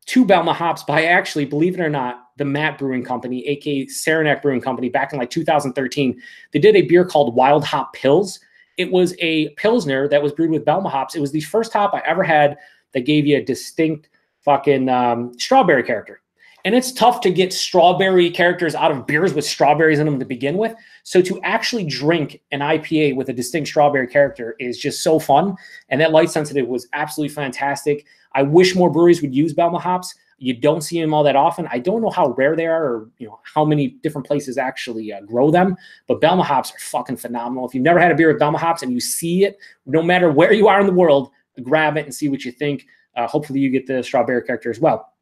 Speaker 1: to Belma hops by, actually, believe it or not, the Matt Brewing Company, aka Saranac Brewing Company, back in like 2013. They did a beer called Wild Hop Pils. It was a Pilsner that was brewed with Belma hops. It was the first hop I ever had that gave you a distinct fucking strawberry character. And it's tough to get strawberry characters out of beers with strawberries in them to begin with. So to actually drink an IPA with a distinct strawberry character is just so fun. And that light sensitive was absolutely fantastic. I wish more breweries would use Belma hops. You don't see them all that often. I don't know how rare they are, or how many different places actually grow them. But Belma hops are fucking phenomenal. If you've never had a beer with Belma hops and you see it, no matter where you are in the world, grab it and see what you think. Hopefully you get the strawberry character as well.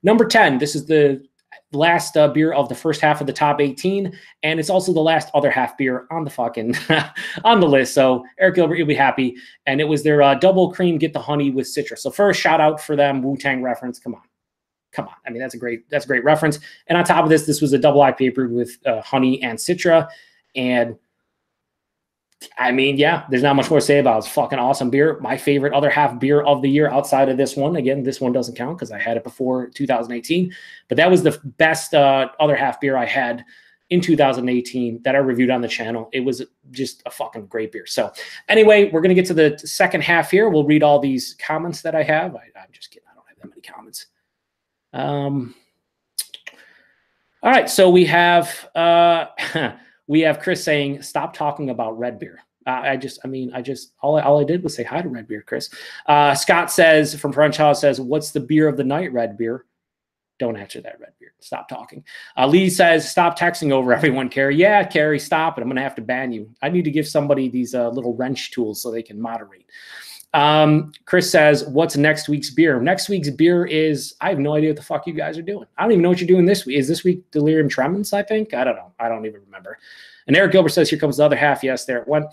Speaker 1: Number 10, this is the last beer of the first half of the top 18, and it's also the last other half beer on the fucking on the list. So Eric Gilbert, you'll be happy. And it was their double cream get the honey with citrus. So first, shout out for them, Wu-Tang reference. Come on. I mean, that's a great reference. And on top of this, this was a double IPA brewed with honey and citra. And I mean, yeah, there's not much more to say about it. It's fucking awesome beer. My favorite other half beer of the year outside of this one. Again, this one doesn't count because I had it before 2018. But that was the best other half beer I had in 2018 that I reviewed on the channel. It was just a fucking great beer. So anyway, we're going to get to the second half here. We'll read all these comments that I have. I'm just kidding. I don't have that many comments. All right, so we have Chris saying, "Stop talking about red beer." All I did was say hi to red beer, Chris. Scott says from French House says, "What's the beer of the night? Red beer." Don't answer that, red beer. Stop talking. Lee says, "Stop texting over everyone, Carrie." Yeah, Carrie, stop it. I'm gonna have to ban you. I need to give somebody these little wrench tools so they can moderate. Chris says, what's next week's beer? Next week's beer is, I have no idea what the fuck you guys are doing. I don't even know what you're doing this week. Is this week Delirium Tremens, I think? I don't know. I don't even remember. And Eric Gilbert says, here comes the other half. Yes, there it went.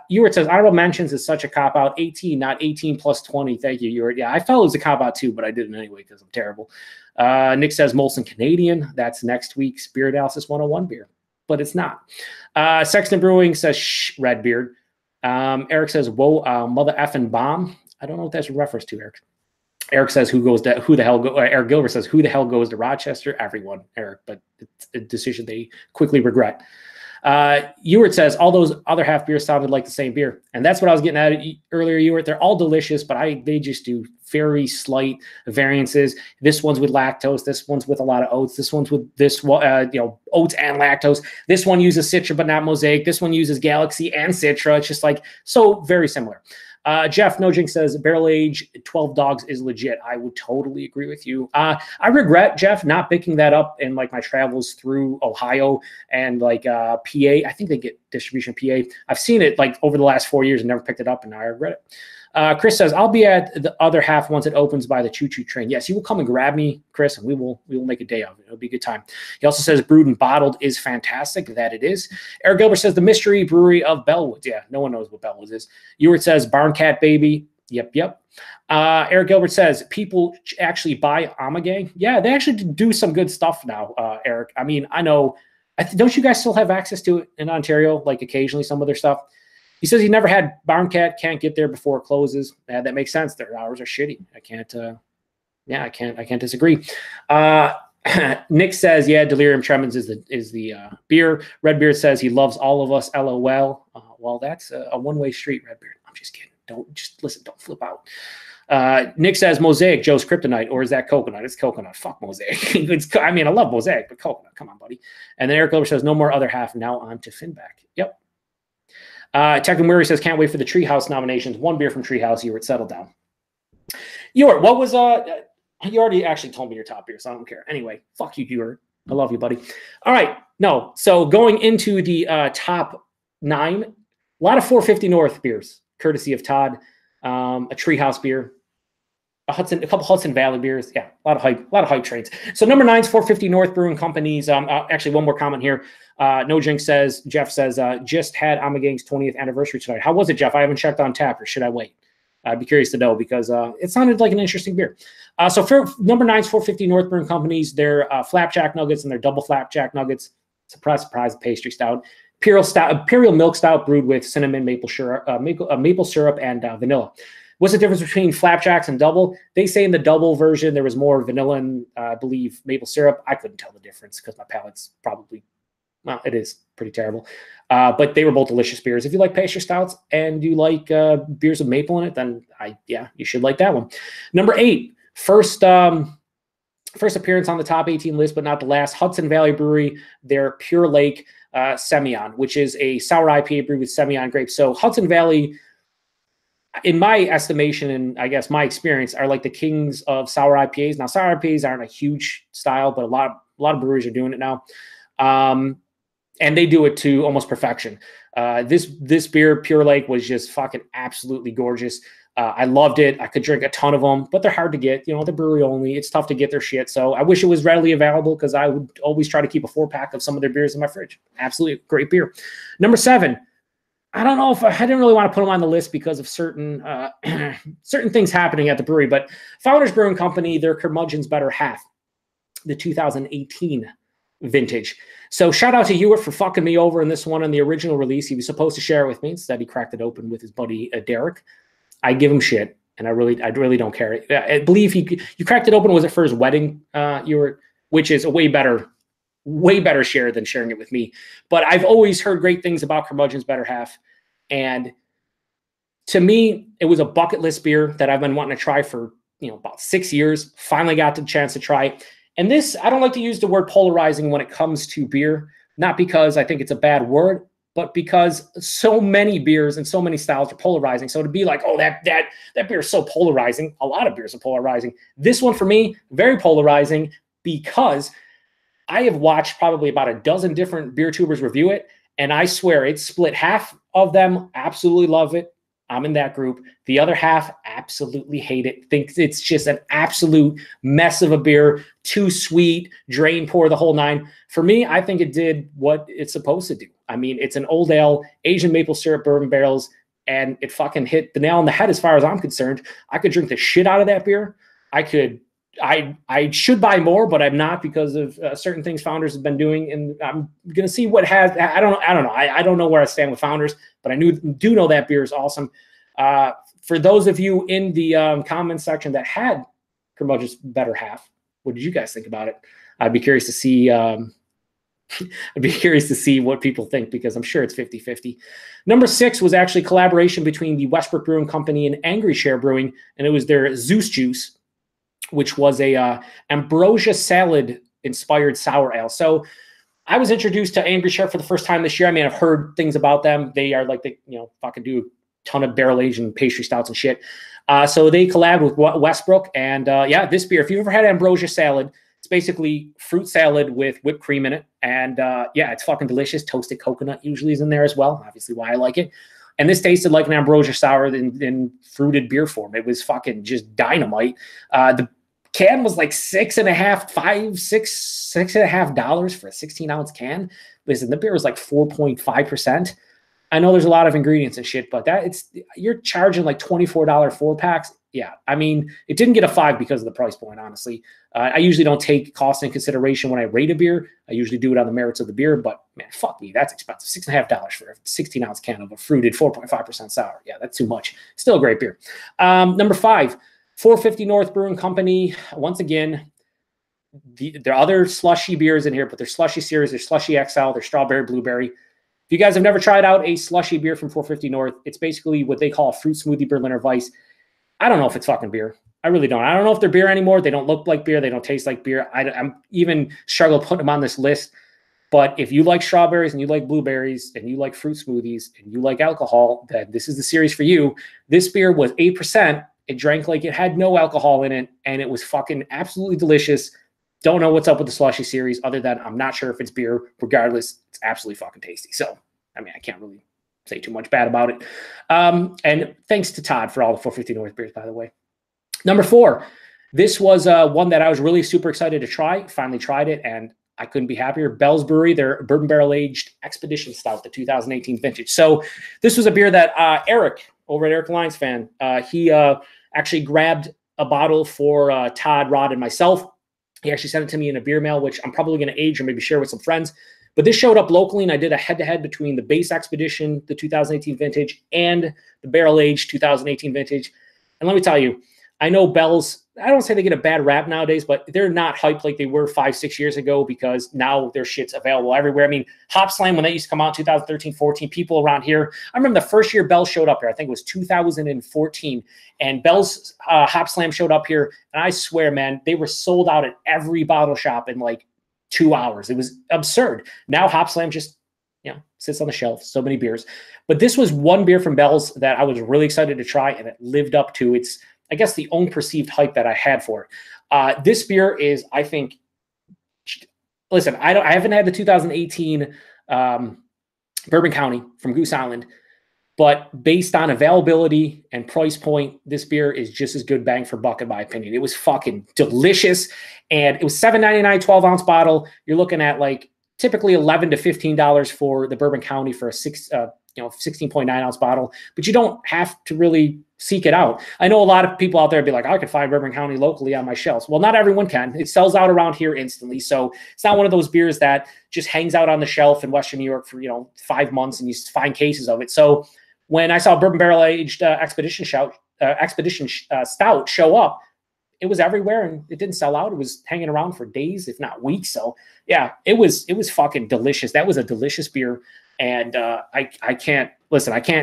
Speaker 1: Ewart says, honorable mentions is such a cop-out. 18, not 18 plus 20. Thank you, Ewart. Yeah, I felt it was a cop-out too, but I did it anyway because I'm terrible. Nick says, Molson Canadian. That's next week's Beer Analysis 101 beer, but it's not. Sexton Brewing says, shh, Redbeard. Eric says, whoa, mother effing bomb. I don't know what that's a reference to, Eric. Eric says, Eric Gilbert says, who the hell goes to Rochester? Everyone, Eric, but it's a decision they quickly regret. Ewart says, all those other half beers sounded like the same beer. And that's what I was getting at earlier, Ewart. They're all delicious, but they just do very slight variances. This one's with lactose. This one's with a lot of oats. This one's with oats and lactose. This one uses Citra, but not Mosaic. This one uses Galaxy and Citra. It's just like so very similar. Jeff No Jinx says barrel age 12 dogs is legit. I would totally agree with you. I regret, Jeff, not picking that up in like my travels through Ohio and like PA. I think they get distribution PA. I've seen it like over the last 4 years and never picked it up, and now I regret it. Chris says, I'll be at the other half once it opens by the choo-choo train. Yes, you will come and grab me, Chris, and we will make a day of it. It'll be a good time. He also says brewed and bottled is fantastic. That it is. Eric Gilbert says the mystery brewery of Bellwoods. Yeah, no one knows what Bellwoods is. Ewart says Barn Cat Baby. Yep. Eric Gilbert says people actually buy Amagang. Yeah, they actually do some good stuff now, Eric. I mean, I know. Don't you guys still have access to it in Ontario? Like occasionally some of their stuff. He says he never had Barn Cat, can't get there before it closes. That makes sense. Their hours are shitty. I can't disagree. Nick says, yeah, Delirium Tremens is the beer. Redbeard says he loves all of us. LOL. Well, that's a one-way street, Redbeard. I'm just kidding. Don't flip out. Nick says Mosaic, Joe's Kryptonite, or is that coconut? It's coconut. Fuck Mosaic. I mean, I love Mosaic, but coconut. Come on, buddy. And then Eric Gilbert says no more other half. Now on to Finback. Yep. Tekken Murray says, can't wait for the Treehouse nominations. One beer from Treehouse. Ewart, settle down. Ewart, what was, you already actually told me your top beer, so I don't care. Anyway, fuck you, Ewart. I love you, buddy. All right. No. So going into the top 9, a lot of 450 North beers, courtesy of Todd, a Treehouse beer, a couple Hudson Valley beers. Yeah, a lot of hype trains. So number 9 is 450 North Brewing Company's. Actually, one more comment here. No Jinx says, Jeff says, just had Amagang's 20th anniversary tonight. How was it, Jeff? I haven't checked on tap, or should I wait? I'd be curious to know because it sounded like an interesting beer. So for number 9 is 450 North Brewing Company's. Their flapjack nuggets and their double flapjack nuggets. Surprise, surprise, pastry stout. Imperial milk stout brewed with cinnamon, maple syrup, and vanilla. What's the difference between flapjacks and double? They say in the double version there was more vanilla and I believe maple syrup. I couldn't tell the difference because my palate's probably, well, it is pretty terrible. But they were both delicious beers. If you like pastry stouts and you like beers with maple in it, then you should like that one. Number 8, first appearance on the top 18 list, but not the last. Hudson Valley Brewery, their Pure Lake Semillon, which is a sour IPA brewed with Semillon grapes. So Hudson Valley, in my estimation and I guess my experience, are like the kings of sour IPAs. Now, sour IPAs aren't a huge style, but a lot of breweries are doing it now. And they do it to almost perfection. This beer, Pure Lake, was just fucking absolutely gorgeous. I loved it. I could drink a ton of them, but they're hard to get. You know, the brewery only. It's tough to get their shit. So I wish it was readily available because I would always try to keep a 4-pack of some of their beers in my fridge. Absolutely great beer. Number 7. I don't know if I didn't really want to put them on the list because of certain things happening at the brewery, but Founders Brewing Company, their Curmudgeon's Better Half, the 2018 vintage. So shout out to Ewart for fucking me over in this one on the original release. He was supposed to share it with me. Instead, he cracked it open with his buddy Derek. I give him shit, and I really don't care. I believe you cracked it open. Was it for his wedding, Ewart? Which is a way better share than sharing it with me. But I've always heard great things about Curmudgeon's Better Half, and to me, it was a bucket list beer that I've been wanting to try for about 6 years. Finally got the chance to try it. And this, I don't like to use the word polarizing when it comes to beer, not because I think it's a bad word, but because so many beers and so many styles are polarizing. So to be like, oh, that beer is so polarizing. A lot of beers are polarizing. This one for me, very polarizing because I have watched probably about a dozen different beer tubers review it. And I swear it's split. Half of them absolutely love it. I'm in that group. The other half absolutely hate it. Thinks it's just an absolute mess of a beer, too sweet, drain pour, the whole nine. For me, I think it did what it's supposed to do. I mean, it's an old ale, Asian maple syrup bourbon barrels, and it fucking hit the nail on the head as far as I'm concerned. I could drink the shit out of that beer. I should buy more, but I'm not because of certain things Founders have been doing, and I'm gonna see what has. I don't know. I don't know where I stand with Founders, but I do know that beer is awesome. For those of you in the comments section that had Curmudgeon's better half, what did you guys think about it? I'd be curious to see. I'd be curious to see what people think, because I'm sure it's 50-50. Number 6 was actually collaboration between the Westbrook Brewing Company and Angry Share Brewing, and it was their Zeus Juice, which was a ambrosia salad inspired sour ale. So I was introduced to Angry Share for the first time this year. I mean, I've heard things about them. They are like, they, fucking do a ton of barrel aged and pastry stouts and shit. So they collabed with Westbrook, and yeah, this beer, if you've ever had ambrosia salad, it's basically fruit salad with whipped cream in it. And yeah, it's fucking delicious. Toasted coconut usually is in there as well. Obviously why I like it. And this tasted like an ambrosia sour in fruited beer form. It was fucking just dynamite. The can was like $6.50 for a 16-ounce can. Listen, the beer was like 4.5%. I know there's a lot of ingredients and shit, but you're charging like $24 4-packs. Yeah, I mean, it didn't get a 5 because of the price point, honestly. I usually don't take cost in consideration when I rate a beer. I usually do it on the merits of the beer, but man, fuck me, that's expensive. $6.50 for a 16-ounce can of a fruited 4.5% sour. Yeah, that's too much. Still a great beer. Number 5, 450 North Brewing Company. Once again, there are other slushy beers in here, but there's slushy series, there's slushy XL, there's strawberry, blueberry. If you guys have never tried out a slushy beer from 450 North, it's basically what they call a fruit smoothie Berliner Weiss. I don't know if it's fucking beer. I really don't. I don't know if they're beer anymore. They don't look like beer. They don't taste like beer. I'm even struggling putting them on this list. But if you like strawberries and you like blueberries and you like fruit smoothies and you like alcohol, then this is the series for you. This beer was 8%. It drank like it had no alcohol in it, and it was fucking absolutely delicious. Don't know what's up with the slushy series other than I'm not sure if it's beer. Regardless, it's absolutely fucking tasty. So, I mean, I can't really say too much bad about it. And thanks to Todd for all the 450 North beers, by the way. Number 4, this was one that I was really super excited to try. Finally tried it, and I couldn't be happier. Bell's Brewery, their bourbon barrel aged Expedition Stout, the 2018 vintage. So this was a beer that Eric over at Eric Lyons Fan, he actually grabbed a bottle for Todd, Rod, and myself. He actually sent it to me in a beer mail, which I'm probably going to age or maybe share with some friends. But this showed up locally, and I did a head-to-head between the base Expedition, the 2018 vintage, and the barrel-aged 2018 vintage. And let me tell you, I know Bell's, I don't say they get a bad rap nowadays, but they're not hyped like they were 5-6 years ago, because now their shit's available everywhere. I mean, Hop Slam, when that used to come out in 2013-14, people around here, I remember the first year Bell showed up here, I think it was 2014, and Bell's Hop Slam showed up here, and I swear, man, they were sold out at every bottle shop in like 2 hours. It was absurd. Now Hop Slam just, sits on the shelf. So many beers. But this was one beer from Bell's that I was really excited to try, and it lived up to its, I guess, the own perceived hype that I had for it. This beer is, I think, listen, I haven't had the 2018 Bourbon County from Goose Island, but based on availability and price point, this beer is just as good bang for buck, in my opinion. It was fucking delicious, and it was $7.99, 12-ounce bottle. You're looking at like typically $11 to $15 for the Bourbon County for a 16.9-ounce bottle, but you don't have to really seek it out. I know a lot of people out there be like, I could find Bourbon County locally on my shelves. Well, not everyone can. It sells out around here instantly. So it's not one of those beers that just hangs out on the shelf in Western New York for, 5 months and you find cases of it. So when I saw Bourbon Barrel Aged Expedition Stout show up, it was everywhere, and it didn't sell out. It was hanging around for days, if not weeks. So yeah, it was fucking delicious. That was a delicious beer. And I can't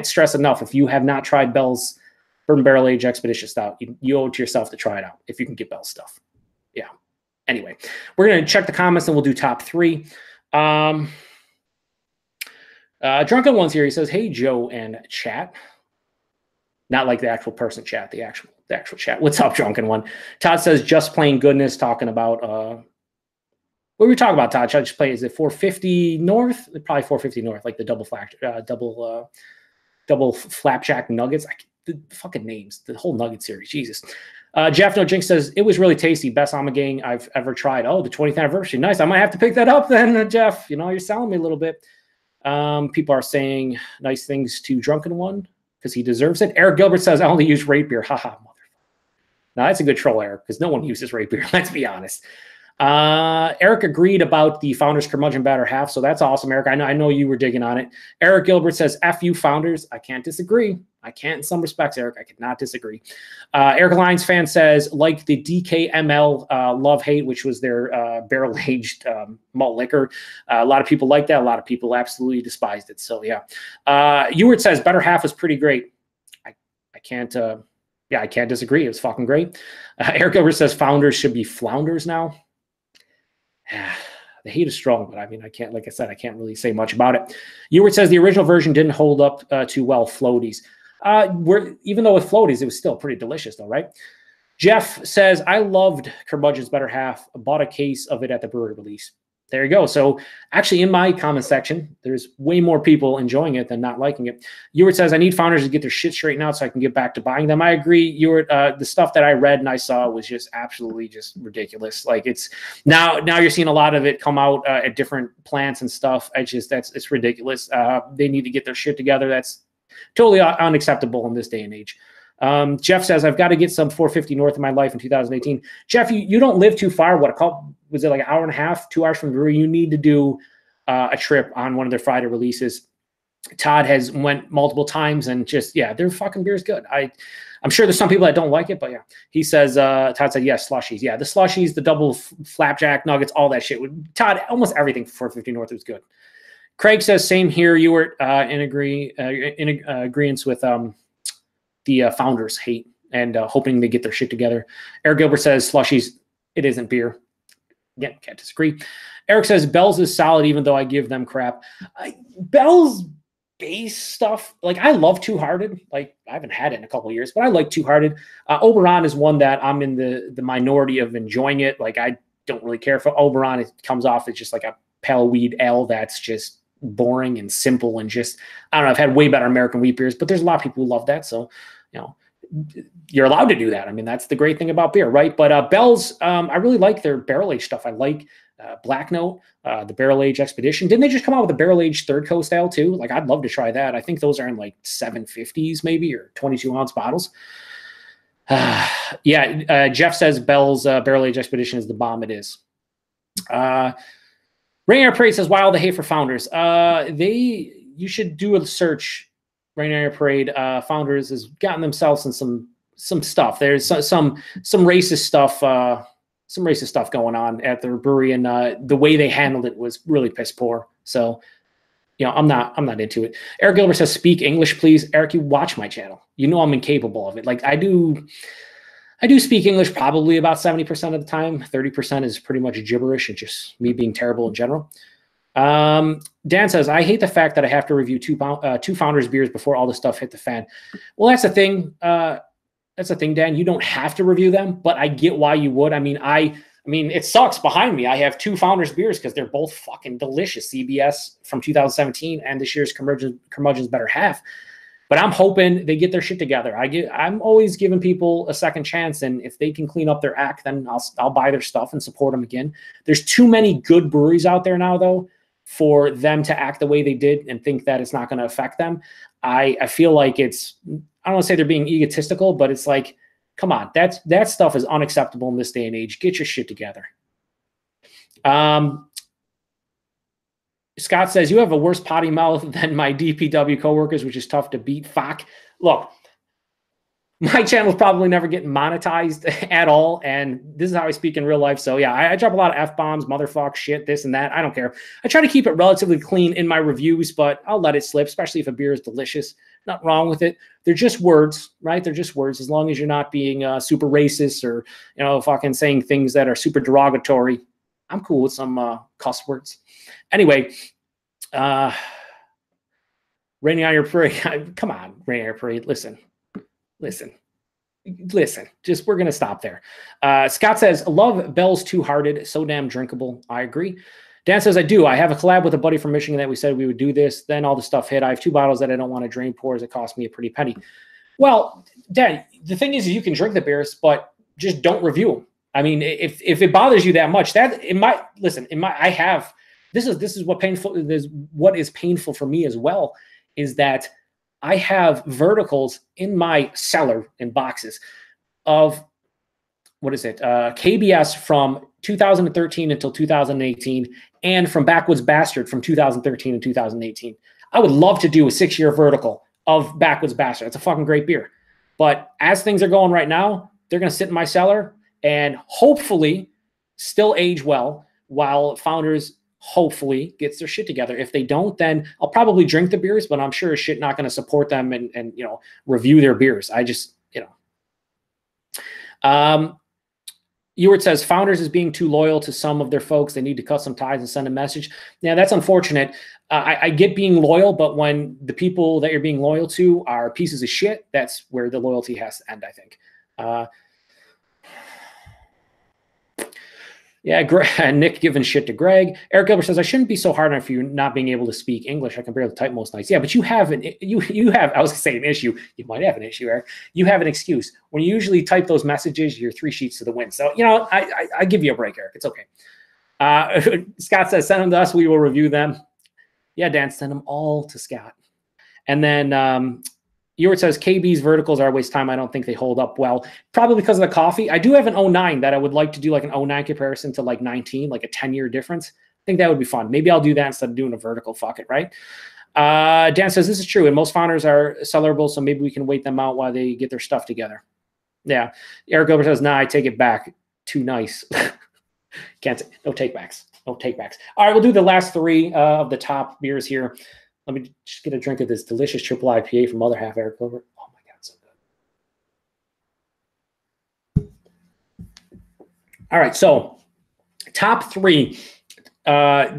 Speaker 1: stress enough, if you have not tried Bell's Bourbon Barrel Aged Expedition Stout, you owe it to yourself to try it out if you can get Bell's stuff. Yeah. Anyway, we're going to check the comments and we'll do top 3. Drunken One's here. He says, hey, Joe and chat. Not like the actual person chat, the actual chat. What's up, Drunken One? Todd says, just plain goodness, talking about, what were we talking about, Todd? Should I just play, is it 450 North? Probably 450 North, like the double double flapjack nuggets. The fucking names, the whole nugget series, Jesus. Jeff No Jinx says, it was really tasty. Best Amagang I've ever tried. Oh, the 20th anniversary. Nice. I might have to pick that up then, Jeff. You know, you're selling me a little bit. People are saying nice things to Drunken One because he deserves it. Eric Gilbert says, I only use rate beer. Haha, motherfucker. Now, that's a good troll, Eric, because no one uses rate beer. Let's be honest. Eric agreed about the Founders Curmudgeon Batter half, so that's awesome, Eric. I know you were digging on it. Eric Gilbert says, F you, Founders. I can't disagrage. I can't in some respects, Eric. I could not disagree. Eric Lyons fan says, like the DKML love-hate, which was their barrel-aged malt liquor. A lot of people like that. A lot of people absolutely despised it. So, yeah. Ewart says, better half was pretty great. I can't disagree. It was fucking great. Eric Gilbert says, Founders should be Flounders now. The hate is strong, but I mean, I can't, like I said, I can't really say much about it. Ewart says the original version didn't hold up too well, floaties. Even though with floaties, it was still pretty delicious though, right? Jeff says, I loved Curmudgeon's Better Half. Bought a case of it at the brewery release. There you go. So actually in my comment section, there's way more people enjoying it than not liking it. Ewart says, I need Founders to get their shit straightened out so I can get back to buying them. I agree, Ewart. The stuff that I read and I saw was just absolutely just ridiculous. Like it's now you're seeing a lot of it come out at different plants and stuff. It's ridiculous. They need to get their shit together. That's totally unacceptable in this day and age. Jeff says, I've got to get some 450 north of my life in 2018. Jeff, you don't live too far. Was it like an hour and a half, 2 hours from the brewery? You need to do a trip on one of their Friday releases. Todd has went multiple times and just, yeah, their fucking beer is good. I'm sure there's some people that don't like it, but yeah. He says, Todd said, yes, slushies. Yeah, the slushies, the double flapjack nuggets, all that shit. Todd, almost everything for 450 north was good. Craig says, same here. You were in agreement with the Founders hate and hoping they get their shit together. Eric Gilbert says, slushies, it isn't beer. Again, can't disagree. Eric says, Bell's is solid even though I give them crap. Bell's base stuff, like I love Two Hearted. Like I haven't had it in a couple of years, but I like Two Hearted. Oberon is one that I'm in the minority of enjoying it. Like I don't really care for Oberon. It comes off as just like a pale weed ale that's just boring and simple and just, I don't know, I've had way better American wheat beers, but there's a lot of people who love that. So, you know, you're allowed to do that. I mean, that's the great thing about beer, right? But Bell's, I really like their barrel-aged stuff. I like Black Note, the barrel-aged Expedition. Didn't they just come out with a barrel-aged Third Coast ale too? Like, I'd love to try that. I think those are in like 750s maybe, or 22-ounce bottles. Jeff says Bell's barrel-aged Expedition is the bomb it is. Rainier Parade says, why all the hate for Founders? You should do a search. Rainier Parade Founders has gotten themselves in some stuff. There's some racist stuff, going on at their brewery, and the way they handled it was really piss poor. So, you know, I'm not into it. Eric Gilbert says, speak English, please. Eric, you watch my channel. You know I'm incapable of it. Like I do speak English probably about 70% of the time. 30% is pretty much gibberish and just me being terrible in general. Dan says, I hate the fact that I have to review two Founders beers before all the stuff hit the fan. Well, that's the thing. Dan. You don't have to review them, but I get why you would. I mean, it sucks behind me. I have two Founders beers because they're both fucking delicious. CBS from 2017 and this year's Curmudgeon's Better Half. But I'm hoping they get their shit together. I'm always giving people a second chance, and if they can clean up their act, then I'll buy their stuff and support them again. There's too many good breweries out there now, though, for them to act the way they did and think that it's not going to affect them. I feel like I don't want to say they're being egotistical, but it's like, come on, that stuff is unacceptable in this day and age. Get your shit together. Scott says, you have a worse potty mouth than my DPW coworkers, which is tough to beat. Fuck. Look, my channel's probably never getting monetized at all, and this is how I speak in real life. So, yeah, I drop a lot of F-bombs, motherfuck, shit, this and that. I don't care. I try to keep it relatively clean in my reviews, but I'll let it slip, especially if a beer is delicious. Nothing wrong with it. They're just words, right? They're just words. As long as you're not being super racist or, you know, fucking saying things that are super derogatory, I'm cool with some cuss words. Anyway, Rainier Parade. Come on, Rainier Parade. Listen. Just we're gonna stop there. Scott says, love Bell's Two Hearted, so damn drinkable. I agree. Dan says, I do. I have a collab with a buddy from Michigan that we said we would do this. Then all the stuff hit. I have 2 bottles that I don't want to drain pours. It cost me a pretty penny. Well, Dan, the thing is you can drink the beers, but just don't review them. I mean, if it bothers you that much, that it might listen. This is what is painful for me as well, is that I have verticals in my cellar in boxes of KBS from 2013 until 2018, and from Backwoods Bastard from 2013 and 2018. I would love to do a 6-year vertical of Backwoods Bastard. It's a fucking great beer. But as things are going right now, they're going to sit in my cellar and hopefully still age well while Founders hopefully gets their shit together. If they don't, then I'll probably drink the beers, but I'm sure as shit not going to support them and review their beers. I just, Ewart says, Founders is being too loyal to some of their folks. They need to cut some ties and send a message. Yeah, that's unfortunate. I get being loyal, but when the people that you're being loyal to are pieces of shit, that's where the loyalty has to end, I think. Nick giving shit to Greg. Eric Gilbert says, I shouldn't be so hard on you not being able to speak English. I can barely type most nights. Yeah, but you have I was going to say an issue. You might have an issue, Eric. You have an excuse. When you usually type those messages, you're 3 sheets to the wind. So, I give you a break, Eric. It's okay. Scott says, send them to us. We will review them. Yeah, Dan, send them all to Scott. And then Ewart says, KB's verticals are a waste of time. I don't think they hold up well. Probably because of the coffee. I do have an 09 that I would like to do, like an 09 comparison to like 19, like a 10-year difference. I think that would be fun. Maybe I'll do that instead of doing a vertical. Fuck it, right? Dan says, this is true, and most Founders are sellable, so maybe we can wait them out while they get their stuff together. Yeah. Eric Gilbert says, nah, I take it back. Too nice. Can't say. No takebacks. No takebacks. All right, we'll do the last 3 of the top beers here. Let me just get a drink of this delicious triple IPA from Other Half, Eric Gilbert. Oh my God, so good. All right, so top 3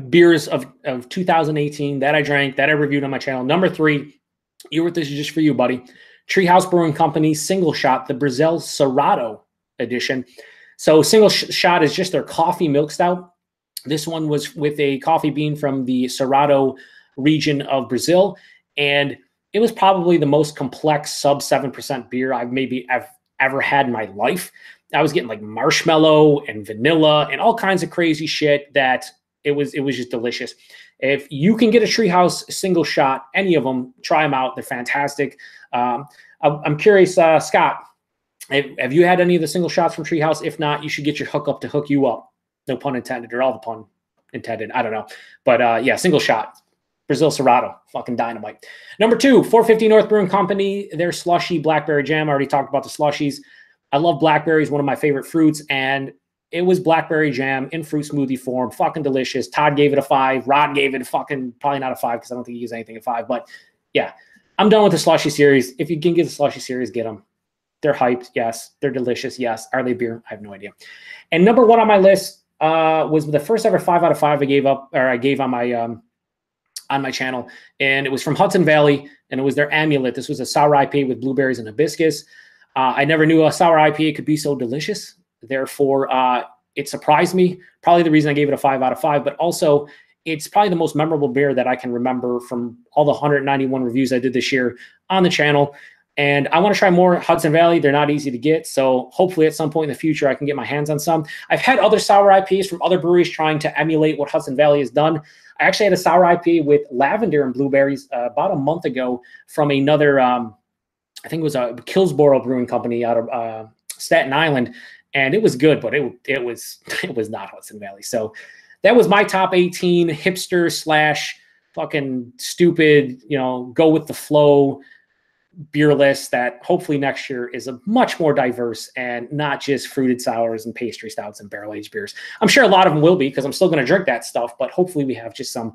Speaker 1: beers of 2018 that I drank, that I reviewed on my channel. Number 3, Ewart, this is just for you, buddy. Treehouse Brewing Company Single Shot, the Brazil Cerrado edition. So Single Shot is just their coffee milk stout. This one was with a coffee bean from the Cerrado region of Brazil, and it was probably the most complex sub 7% beer I've ever had in my life. I was getting like marshmallow and vanilla and all kinds of crazy shit that it was just delicious. If you can get a Treehouse Single Shot, any of them, try them out. They're fantastic. I'm curious, Scott, have you had any of the single shots from Treehouse? If not, you should get your hookup to hook you up. No pun intended, or all the pun intended. I don't know. But yeah, Single Shot. Brazil Cerrado, fucking dynamite. Number 2, 450 North Brewing Company, their slushy blackberry jam. I already talked about the slushies. I love blackberries, one of my favorite fruits, and it was blackberry jam in fruit smoothie form. Fucking delicious. Todd gave it a 5. Rod gave it a fucking, probably not a 5 because I don't think he gives anything a 5. But yeah, I'm done with the slushy series. If you can get the slushy series, get them. They're hyped. Yes. They're delicious. Yes. Are they beer? I have no idea. And number 1 on my list was the first ever 5 out of 5 I gave on my channel, and it was from Hudson Valley, and it was their Amulet. This was a sour IPA with blueberries and hibiscus. I never knew a sour IPA could be so delicious. Therefore, it surprised me. Probably the reason I gave it a 5 out of 5, but also it's probably the most memorable beer that I can remember from all the 191 reviews I did this year on the channel. And I want to try more Hudson Valley. They're not easy to get. So hopefully at some point in the future, I can get my hands on some. I've had other sour IPAs from other breweries trying to emulate what Hudson Valley has done. I actually had a sour IPA with lavender and blueberries about a month ago from another, I think it was a Killsborough Brewing Company out of Staten Island. And it was good, but it was not Hudson Valley. So that was my top 18 hipster / fucking stupid, go with the flow beer list that hopefully next year is a much more diverse and not just fruited sours and pastry stouts and barrel-aged beers. I'm sure a lot of them will be because I'm still going to drink that stuff, but hopefully we have just some,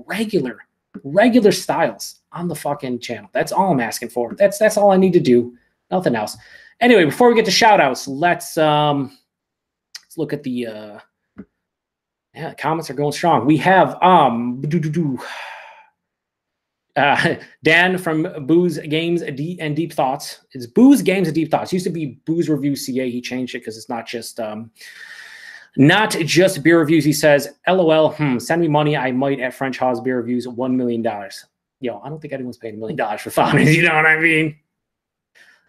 Speaker 1: regular styles on the fucking channel. That's all I'm asking for. That's all I need to do. Nothing else. Anyway, before we get to shout-outs, let's look at the comments are going strong. We have Dan from Booze Games and Deep Thoughts. It's Booze Games and Deep Thoughts. It used to be Booze Review CA. He changed it because it's not just Not just beer reviews. He says, LOL, send me money. I might at French Hawes beer reviews, $1 million. Yo, I don't think anyone's paying $1 million for founders. You know what I mean?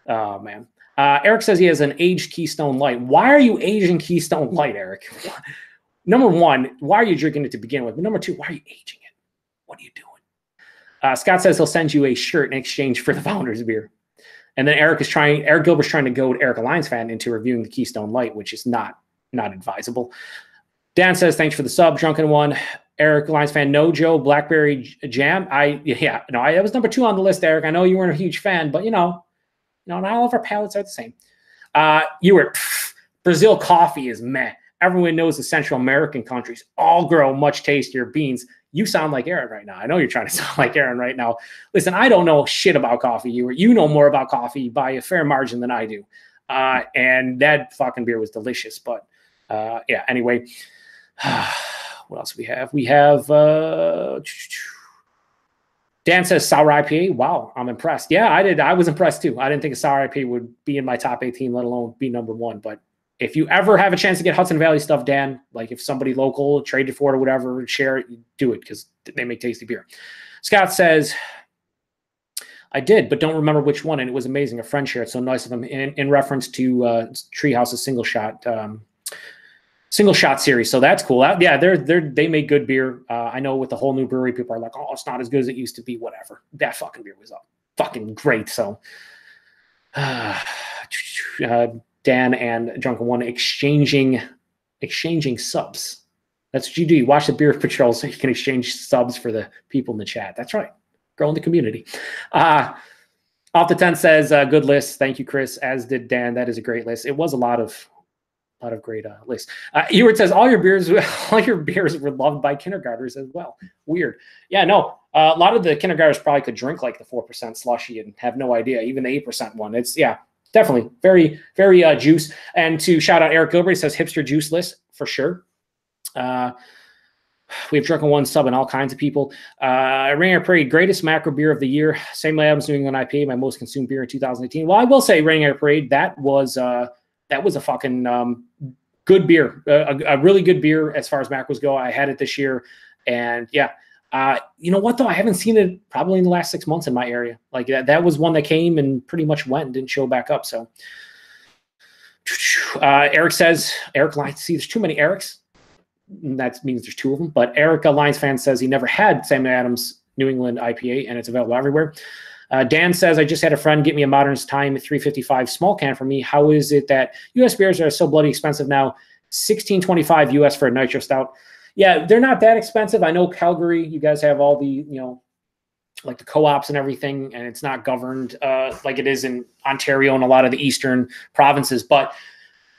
Speaker 1: Oh, man. Eric says he has an aged Keystone Light. Why are you aging Keystone Light, Eric? Number one, why are you drinking it to begin with? But number two, why are you aging it? What are you doing? Scott says he'll send you a shirt in exchange for the founders beer. And then Eric Gilbert's trying to goad Eric, a Lions fan, into reviewing the Keystone Light, which is not advisable. Dan says, thanks for the sub, Drunken One. Eric, Lions fan, no Joe, Blackberry Jam. That was number 2 on the list, Eric. I know you weren't a huge fan, but not all of our palates are the same. Brazil coffee is meh. Everyone knows the Central American countries all grow much tastier beans. You sound like Aaron right now. I know you're trying to sound like Aaron right now. Listen, I don't know shit about coffee. You know more about coffee by a fair margin than I do. And that fucking beer was delicious. But anyway, what else we have? We have Dan says sour IPA. Wow, I'm impressed. Yeah, I was impressed too. I didn't think a sour IPA would be in my top 18, let alone be number 1. But if you ever have a chance to get Hudson Valley stuff, Dan, like if somebody local traded for it or whatever, share it, do it because they make tasty beer. Scott says, I did, but don't remember which one, and it was amazing. A friend shared, so nice of them in reference to Treehouse's single shot series. So that's cool. They make good beer. I know with the whole new brewery, people are like, oh, it's not as good as it used to be. Whatever. That fucking beer was fucking great. So Dan and Drunken One exchanging subs. That's what you do. You watch the Beer Patrol so you can exchange subs for the people in the chat. That's right. Growing the community. Off the 10 says, good list. Thank you, Chris. As did Dan. That is a great list. It was a lot of great lists. Ewart says, all your beers were loved by kindergartners as well. Weird. Yeah, no. A lot of the kindergartners probably could drink like the 4% slushy and have no idea. Even the 8% one. It's, definitely very, very juice. And to shout out Eric Gilbert, he says hipster juice list for sure. We have Drunken One sub and all kinds of people. Rainier Parade, greatest macro beer of the year. Samuel Adams New England IPA, my most consumed beer in 2018. Well, I will say Rainier Parade, that was a fucking good beer, a really good beer as far as macros go. I had it this year, and you know what though? I haven't seen it probably in the last 6 months in my area. Like that was one that came and pretty much went and didn't show back up. So Eric says, see, there's too many Erics. That means there's 2 of them. But Eric, a Lions fan, says he never had Samuel Adams New England IPA, and it's available everywhere. Dan says, I just had a friend get me a Modern's Time 355 small can for me. How is it that U.S. beers are so bloody expensive now? $16.25 U.S. for a nitro stout. Yeah, they're not that expensive. I know Calgary, you guys have all the, like the co-ops and everything, and it's not governed like it is in Ontario and a lot of the eastern provinces. But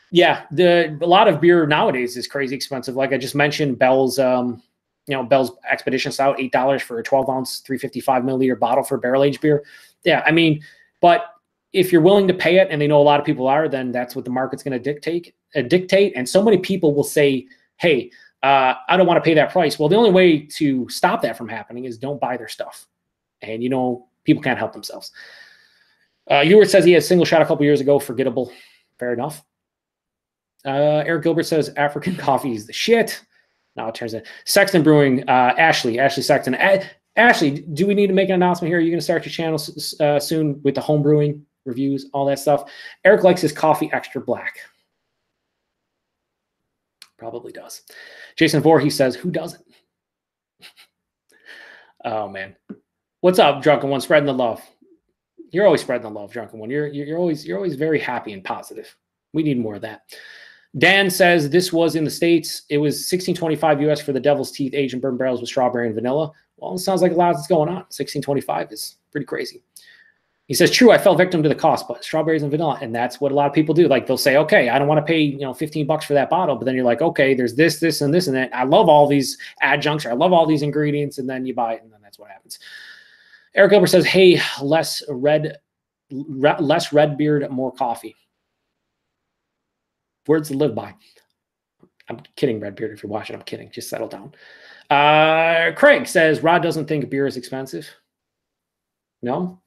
Speaker 1: yeah, a lot of beer nowadays is crazy expensive. Like I just mentioned, Bell's, Bell's Expedition Stout, $8 for a 12-ounce, 355 milliliter bottle for barrel-aged beer. Yeah, I mean, but if you're willing to pay it, and they know a lot of people are, then that's what the market's going to dictate. And so many people will say, hey, I don't want to pay that price. Well, the only way to stop that from happening is don't buy their stuff. And, people can't help themselves. Ewart says he had a single shot a couple years ago. Forgettable. Fair enough. Eric Gilbert says African coffee is the shit. Now it turns out Sexton Brewing, Ashley Sexton. Ashley, do we need to make an announcement here? Are you going to start your channel soon with the home brewing reviews, all that stuff? Eric likes his coffee extra black. Probably does. Jason Voorhees says, who doesn't? Oh, man. What's up, Drunken One? Spreading the love. You're always spreading the love, Drunken One. You're always very happy and positive. We need more of that. Dan says this was in the States. It was $16.25 US for the Devil's Teeth Asian bourbon barrels with strawberry and vanilla. Well, it sounds like a lot that's going on. $16.25 is pretty crazy. He says, true, I fell victim to the cost, but strawberries and vanilla. And that's what a lot of people do. Like they'll say, okay, I don't want to pay, $15 for that bottle. But then you're like, okay, there's this, and this, and that. I love all these adjuncts, or I love all these ingredients. And then you buy it, and then that's what happens. Eric Gilbert says, hey, less red beard, more coffee. Words to live by. I'm kidding, Redbeard. If you're watching, I'm kidding. Just settle down. Craig says, Rod doesn't think beer is expensive. No?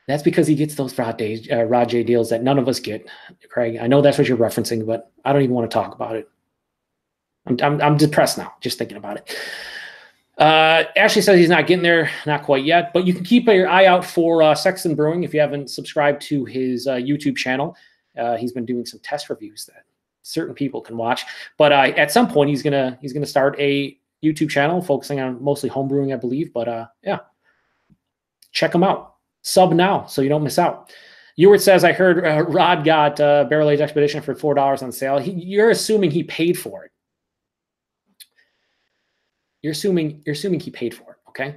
Speaker 1: That's because he gets those Rod J deals that none of us get, Craig. I know that's what you're referencing, but I don't even want to talk about it. I'm depressed now just thinking about it. Ashley says he's not getting there, not quite yet, but you can keep your eye out for Sexton Brewing if you haven't subscribed to his YouTube channel. He's been doing some test reviews that certain people can watch, but at some point he's gonna start a YouTube channel focusing on mostly homebrewing, I believe. But yeah, check him out. Sub now so you don't miss out. Ewart says, I heard Rod got Barrel Age Expedition for $4 on sale. You're assuming he paid for it. You're assuming he paid for it, okay?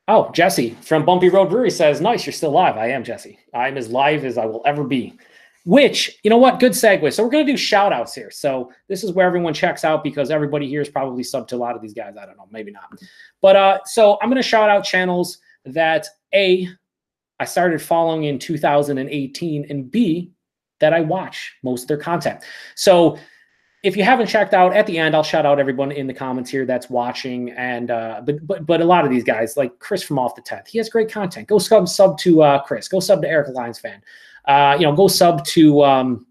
Speaker 1: Oh, Jesse from Bumpy Road Brewery says, nice, you're still live. I am, Jesse. I'm as live as I will ever be. Which, you know what? Good segue. So we're going to do shout outs here. So this is where everyone checks out because everybody here is probably subbed to a lot of these guys. I don't know, maybe not. But so I'm going to shout out channels that I started following in 2018, and B, that I watch most of their content. So if you haven't checked out, at the end, I'll shout out everyone in the comments here that's watching. And but a lot of these guys, like Chris from Off the 10th, he has great content. Go sub to Chris. Go sub to Eric Lions Fan. Go sub to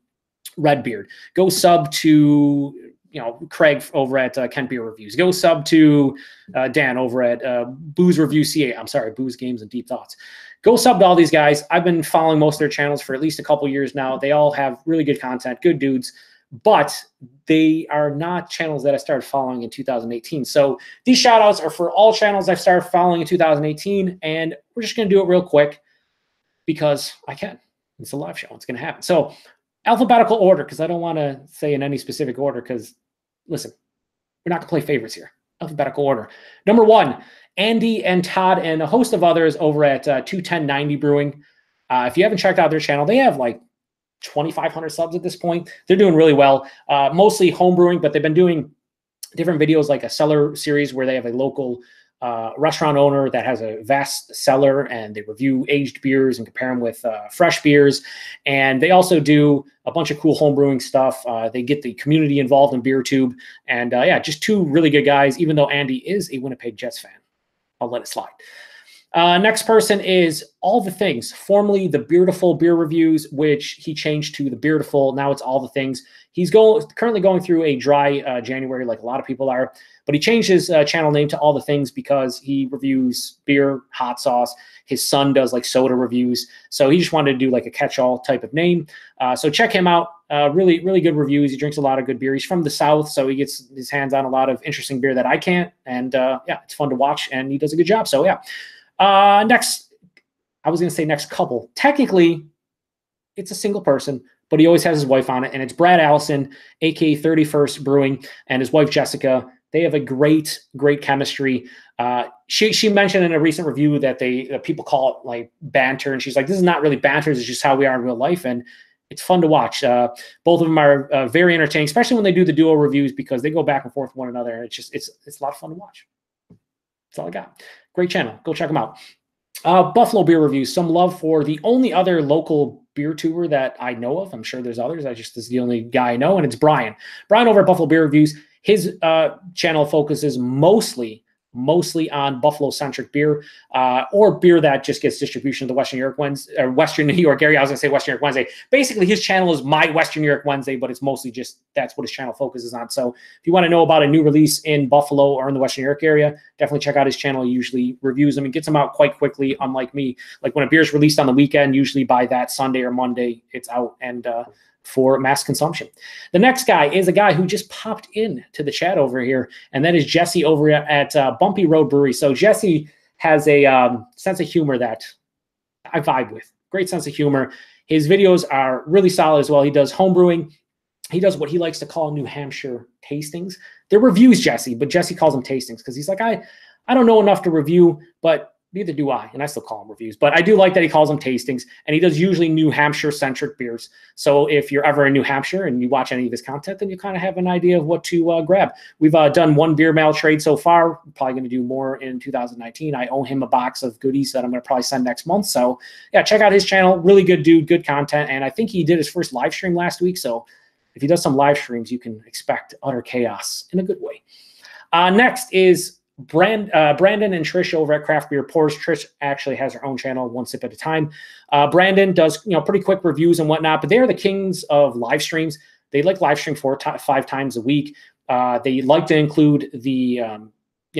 Speaker 1: Redbeard. Go sub to Craig over at Kent Beer Reviews. Go sub to Dan over at Booze Review CA. I'm sorry, Booze Games and Deep Thoughts. Go sub to all these guys. I've been following most of their channels for at least a couple years now. They all have really good content, good dudes, but they are not channels that I started following in 2018. So these shout outs are for all channels I've started following in 2018, and we're just going to do it real quick because I can. It's a live show. It's going to happen. So alphabetical order, because I don't want to say in any specific order because, listen, we're not going to play favorites here. Alphabetical order. Number 1, Andy and Todd and a host of others over at 21090 Brewing. If you haven't checked out their channel, they have like 2,500 subs at this point. They're doing really well, mostly home brewing, but they've been doing different videos like a cellar series where they have a local restaurant owner that has a vast cellar and they review aged beers and compare them with fresh beers. And they also do a bunch of cool home brewing stuff. They get the community involved in BeerTube. And yeah, just two really good guys, even though Andy is a Winnipeg Jets fan. I'll let it slide. Next person is All the Things, formerly the Beautiful Beer Reviews, which he changed to the Beautiful. Now it's All the Things. He's currently going through a dry January, like a lot of people are, but he changed his channel name to All the Things because he reviews beer, hot sauce. His son does like soda reviews. So he just wanted to do like a catch-all type of name. So check him out. Really, really good reviews. He drinks a lot of good beer. He's from the South, so he gets his hands on a lot of interesting beer that I can't. And yeah, it's fun to watch, and he does a good job. So yeah. Next, I was going to say next couple. Technically, it's a single person, but he always has his wife on it, and it's Brad Allison, aka 31st Brewing, and his wife Jessica. They have a great, great chemistry. She mentioned in a recent review that people call it like banter, and she's like, "This is not really banter. It's just how we are in real life," and it's fun to watch. Both of them are very entertaining, especially when they do the duo reviews because they go back and forth with one another. And it's a lot of fun to watch. That's all I got. Great channel. Go check them out. Buffalo Beer Reviews. Some love for the only other local beer tuber that I know of. I'm sure there's others. This is the only guy I know, and it's Brian. Brian over at Buffalo Beer Reviews. His channel focuses mostly on Buffalo-centric beer or beer that just gets distribution to the Western New York area. I was going to say Western New York Wednesday. Basically, his channel is my Western New York Wednesday, but it's mostly just that's what his channel focuses on. So if you want to know about a new release in Buffalo or in the Western New York area, definitely check out his channel. He usually reviews them and gets them out quite quickly, unlike me. Like when a beer is released on the weekend, usually by that Sunday or Monday, it's out and for mass consumption. The next guy is a guy who just popped in to the chat over here, and that is Jesse over at Bumpy Road Brewery. So Jesse has a sense of humor that I vibe with. Great sense of humor. His videos are really solid as well. He does home brewing. He does what he likes to call New Hampshire tastings. They're reviews, Jesse, but Jesse calls them tastings because he's like, I don't know enough to review, but neither do I, and I still call them reviews. But I do like that he calls them tastings, and he does usually New Hampshire-centric beers. So if you're ever in New Hampshire and you watch any of his content, then you kind of have an idea of what to grab. We've done one beer mail trade so far. We're probably going to do more in 2019. I owe him a box of goodies that I'm going to probably send next month. So yeah, check out his channel. Really good dude, good content. And I think he did his first live stream last week. So if he does some live streams, you can expect utter chaos in a good way. Next is Brandon and Trish over at Craft Beer Pours. Trish actually has her own channel, One Sip at a Time. Brandon does pretty quick reviews and whatnot, but they are the kings of live streams. They like live stream 5 times a week. They like to include the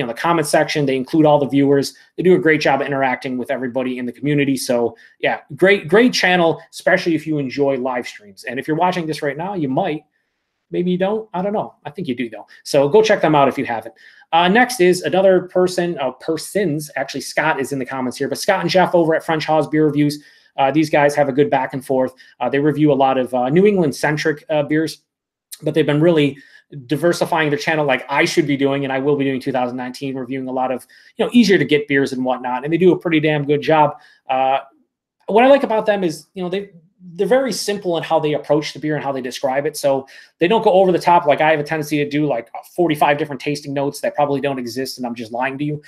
Speaker 1: the comment section. They include all the viewers. They do a great job of interacting with everybody in the community. So yeah, great channel, especially if you enjoy live streams. And if you're watching this right now, you might. Maybe you don't. I don't know. I think you do, though. So go check them out if you haven't. Next is another persons. Actually, Scott is in the comments here. But Scott and Jeff over at French Hawes Beer Reviews. These guys have a good back and forth. They review a lot of New England-centric beers. But they've been really diversifying their channel like I should be doing, and I will be doing 2019, reviewing a lot of easier to get beers and whatnot. And they do a pretty damn good job. What I like about them is they're very simple in how they approach the beer and how they describe it. So they don't go over the top like I have a tendency to do, like 45 different tasting notes that probably don't exist, and I'm just lying to you.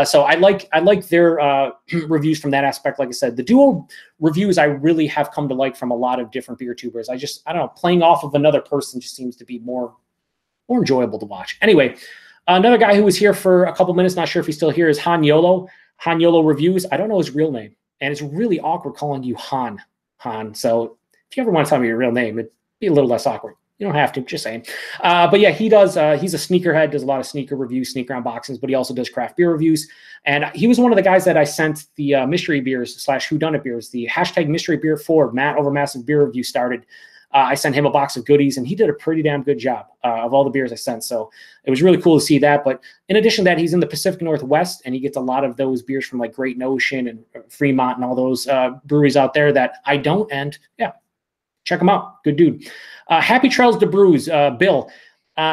Speaker 1: So I like their reviews from that aspect. Like I said, the duo reviews I really have come to like from a lot of different beer tubers. I don't know, playing off of another person just seems to be more enjoyable to watch. Anyway, another guy who was here for a couple minutes, not sure if he's still here, is Han Yolo. Han Yolo Reviews. I don't know his real name, and it's really awkward calling you Han. So if you ever want to tell me your real name, it'd be a little less awkward. You don't have to, just saying. But yeah, he does. He's a sneakerhead, does a lot of sneaker reviews, sneaker unboxings, but he also does craft beer reviews. And he was one of the guys that I sent the mystery beers / whodunit beers, the hashtag mystery beer for Matt over Massive Beer Review started. I sent him a box of goodies, and he did a pretty damn good job of all the beers I sent. So it was really cool to see that. But in addition to that, he's in the Pacific Northwest, and he gets a lot of those beers from like Great Notion and Fremont and all those breweries out there that I don't. And yeah, check him out. Good dude. Happy Trails to Brews, Bill.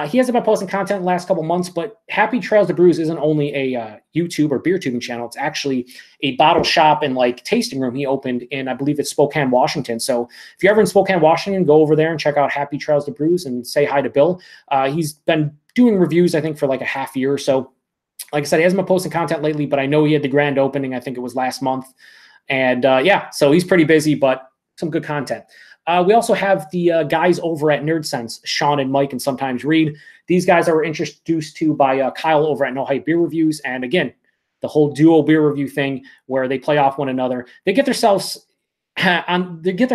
Speaker 1: He hasn't been posting content the last couple months, but Happy Trails to Brews isn't only a YouTube or beer tubing channel. It's actually a bottle shop and like tasting room he opened in, I believe it's Spokane, Washington. So if you're ever in Spokane, Washington, go over there and check out Happy Trails to Brews and say hi to Bill. He's been doing reviews, I think, for like a half year or so. Like I said, he hasn't been posting content lately, but I know he had the grand opening. I think it was last month. And yeah, so he's pretty busy, but some good content. We also have the guys over at NerdSense, Sean and Mike, and sometimes Reed. These guys are introduced to by Kyle over at No Hype Beer Reviews. And again, the whole duo beer review thing where they play off one another. They get their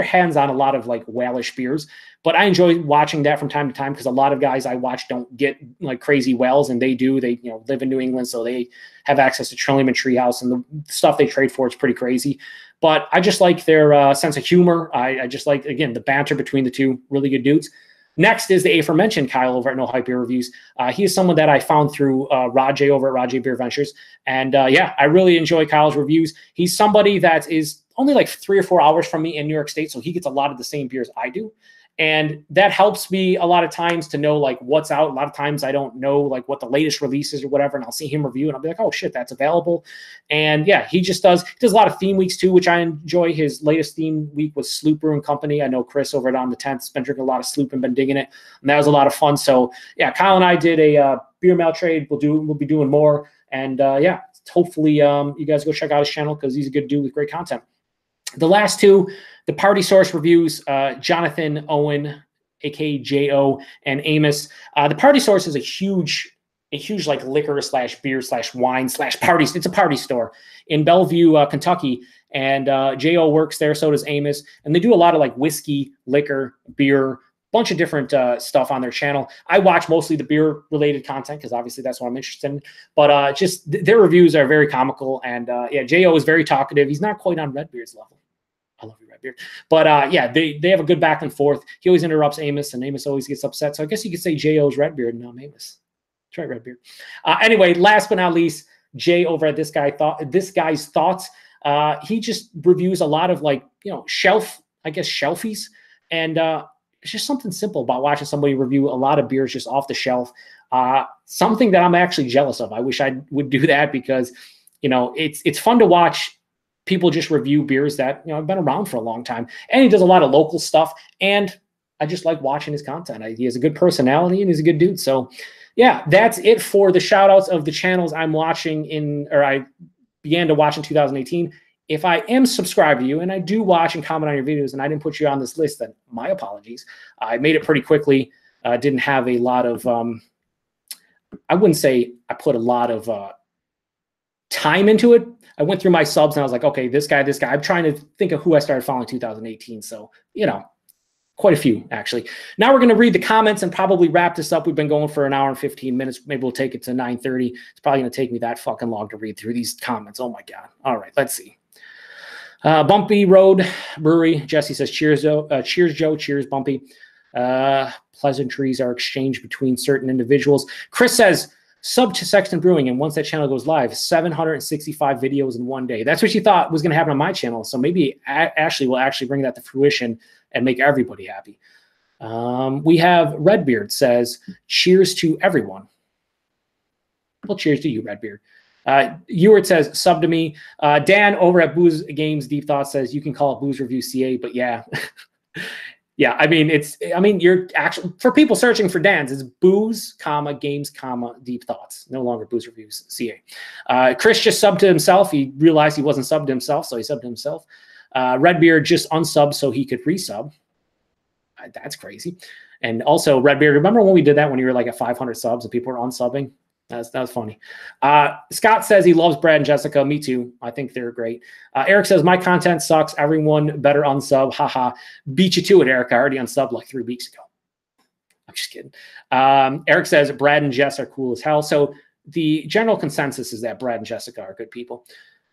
Speaker 1: hands on a lot of like whalish beers, but I enjoy watching that from time to time because a lot of guys I watch don't get like crazy whales, and they do. They live in New England, so they have access to Trillium and Treehouse, and the stuff they trade for is pretty crazy. But I just like their sense of humor. I just like, again, the banter between the two. Really good dudes. Next is the aforementioned Kyle over at No Hype Beer Reviews. He is someone that I found through Rajay over at Rajay Beer Ventures. And yeah, I really enjoy Kyle's reviews. He's somebody that is only like 3 or 4 hours from me in New York State, so he gets a lot of the same beers I do. And that helps me a lot of times to know like what's out. A lot of times I don't know like what the latest release is or whatever, and I'll see him review and I'll be like, oh shit, that's available. And yeah, he does a lot of theme weeks too, which I enjoy. His latest theme week was Sloop Brewing Company. I know Chris over at On the 10th has been drinking a lot of Sloop and been digging it, and that was a lot of fun. So yeah, Kyle and I did a beer mail trade. We'll be doing more, and yeah, hopefully you guys go check out his channel because he's a good dude with great content. The last two, the Party Source Reviews, Jonathan Owen, aka J.O., and Amos. The Party Source is a huge like liquor / beer / wine / party. It's a party store in Bellevue, Kentucky. And J.O. works there, so does Amos. And they do a lot of like whiskey, liquor, beer, bunch of different stuff on their channel. I watch mostly the beer related content because obviously that's what I'm interested in. But just their reviews are very comical. And yeah, J.O. is very talkative. He's not quite on Redbeard's level. I love you, Redbeard. But yeah, they have a good back and forth. He always interrupts Amos, and Amos always gets upset. So I guess you could say J.O.'s Redbeard, and I'm Amos. That's right, Redbeard. Anyway, last but not least, Jay over at This Guy's Thoughts. He just reviews a lot of like, shelfies. And it's just something simple about watching somebody review a lot of beers just off the shelf. Something that I'm actually jealous of. I wish I would do that because, it's fun to watch people just review beers that, have been around for a long time. And he does a lot of local stuff. And I just like watching his content. He has a good personality and he's a good dude. So yeah, that's it for the shout outs of the channels I'm watching I began to watch in 2018. If I am subscribed to you and I do watch and comment on your videos and I didn't put you on this list, then my apologies. I made it pretty quickly. Didn't have a lot of, I wouldn't say I put a lot of time into it. I went through my subs and I was like, okay, this guy. I'm trying to think of who I started following in 2018. So, you know, quite a few, actually. Now we're going to read the comments and probably wrap this up. We've been going for an hour and 15 minutes. Maybe we'll take it to 9:30. It's probably going to take me that fucking long to read through these comments. Oh, my God. All right, let's see. Bumpy Road Brewery. Jesse says, cheers, Joe. Cheers, Joe. Cheers, Bumpy. Pleasantries are exchanged between certain individuals. Chris says, sub to Sexton Brewing, and once that channel goes live, 765 videos in one day. That's what you thought was going to happen on my channel. So maybe Ashley will actually bring that to fruition and make everybody happy. We have Redbeard says, cheers to everyone. Well, cheers to you, Redbeard. Ewart says, sub to me. Dan over at Booze Games Deep Thoughts says, you can call it Booze Review CA, but yeah. Yeah, I mean, you're actually, for people searching for Dan's, it's Booze, Games, Deep Thoughts. No longer Booze Reviews CA. Chris just subbed to himself. He realized he wasn't subbed to himself, so he subbed to himself. Redbeard just unsubbed so he could resub. That's crazy. And also, Redbeard, remember when we did that when you were like at 500 subs and people were unsubbing? That was funny. Scott says he loves Brad and Jessica. Me too. I think they're great. Eric says, my content sucks. Everyone better unsub. Haha. Beat you to it, Eric. I already unsubbed like 3 weeks ago. I'm just kidding. Eric says Brad and Jess are cool as hell. So the general consensus is that Brad and Jessica are good people.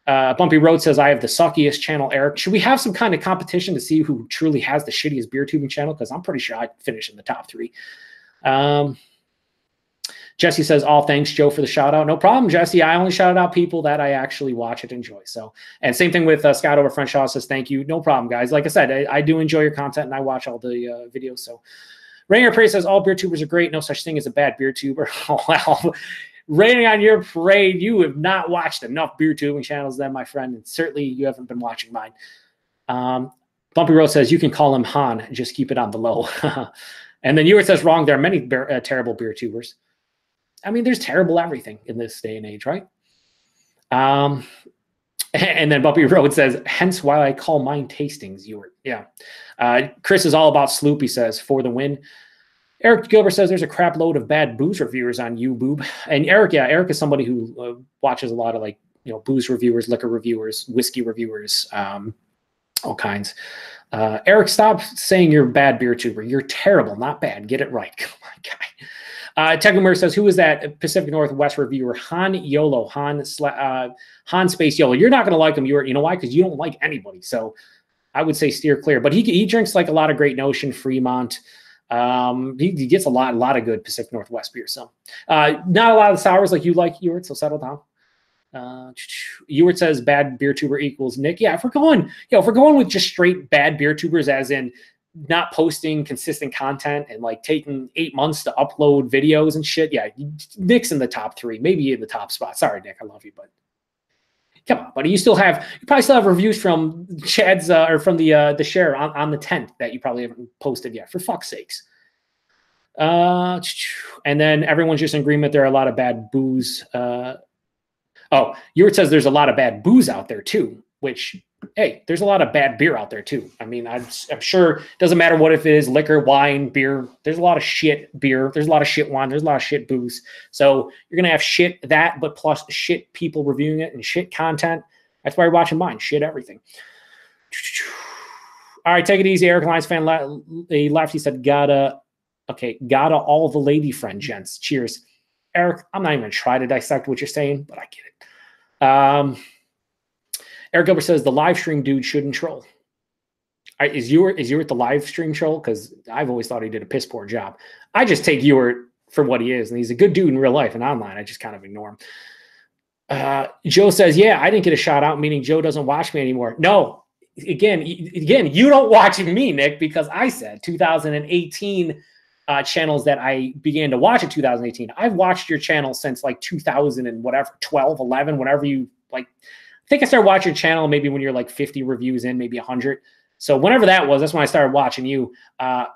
Speaker 1: Bumpy Road says, I have the suckiest channel, Eric. Should we have some kind of competition to see who truly has the shittiest beer tubing channel? Because I'm pretty sure I'd finish in the top 3. Jesse says, all thanks, Joe, for the shout out. No problem, Jesse. I only shout out people that I actually watch and enjoy. So, and same thing with Scott over French Shaw says, thank you. No problem, guys. Like I said, I do enjoy your content and I watch all the videos. So Rainier Prey says, all beer tubers are great. No such thing as a bad beer tuber. Oh, well, raining on your parade. You have not watched enough beer tubing channels then, my friend. And certainly you haven't been watching mine. Bumpy Rose says, you can call him Han. Just keep it on the low. And then Ewart says, wrong. There are many terrible beer tubers. I mean, there's terrible everything in this day and age, right? And then Bumpy Road says, hence why I call mine tastings, Ewart. Yeah. Chris is all about Sloop, he says, for the win. Eric Gilbert says there's a crap load of bad booze reviewers on YouTube. And Eric, yeah, Eric is somebody who watches a lot of, like, you know, booze reviewers, liquor reviewers, whiskey reviewers, all kinds. Eric, stop saying you're a bad beer tuber. You're terrible, not bad. Get it right. Come on, guy. Tegumer says, who is that Pacific Northwest reviewer? Han YOLO. Han Space YOLO. You're not going to like him. You know why? Because you don't like anybody. So I would say steer clear. But he drinks like a lot of Great Notion, Fremont. He gets a lot of good Pacific Northwest beer. So not a lot of sours like you like, Ewart. So settle down. Ewart says bad beer tuber equals Nick. Yeah, if we're going with just straight bad beer tubers, as in not posting consistent content and like taking 8 months to upload videos and shit, yeah, Nick's in the top 3, maybe in the top spot. Sorry, Nick, I love you, but come on, buddy. You probably still have reviews from Chad's or from the share on the 10th that you probably haven't posted yet. For fuck's sakes. And then everyone's just in agreement there are a lot of bad booze. Ewart says there's a lot of bad booze out there too, which, hey, there's a lot of bad beer out there too. I mean, I'm sure it doesn't matter what if it is liquor, wine, beer. There's a lot of shit beer. There's a lot of shit wine. There's a lot of shit booze. So you're going to have shit that, but plus shit people reviewing it and shit content. That's why you're watching mine. Shit everything. All right, take it easy. Eric Lyons fan left. He said, gotta all the lady friend gents. Cheers. Eric, I'm not even going to try to dissect what you're saying, but I get it. Eric Gilbert says the live stream dude shouldn't troll. Is Ewart the live stream troll? Because I've always thought he did a piss poor job. I just take Ewart for what he is, and he's a good dude in real life and online. I just kind of ignore him. Joe says, yeah, I didn't get a shout out, meaning Joe doesn't watch me anymore. No, again, you don't watch me, Nick, because I said 2018 channels that I began to watch in 2018. I've watched your channel since like 2000 and whatever, 12, 11, whatever you like. I think I started watching your channel maybe when you're like 50 reviews in, maybe 100. So whenever that was, that's when I started watching you.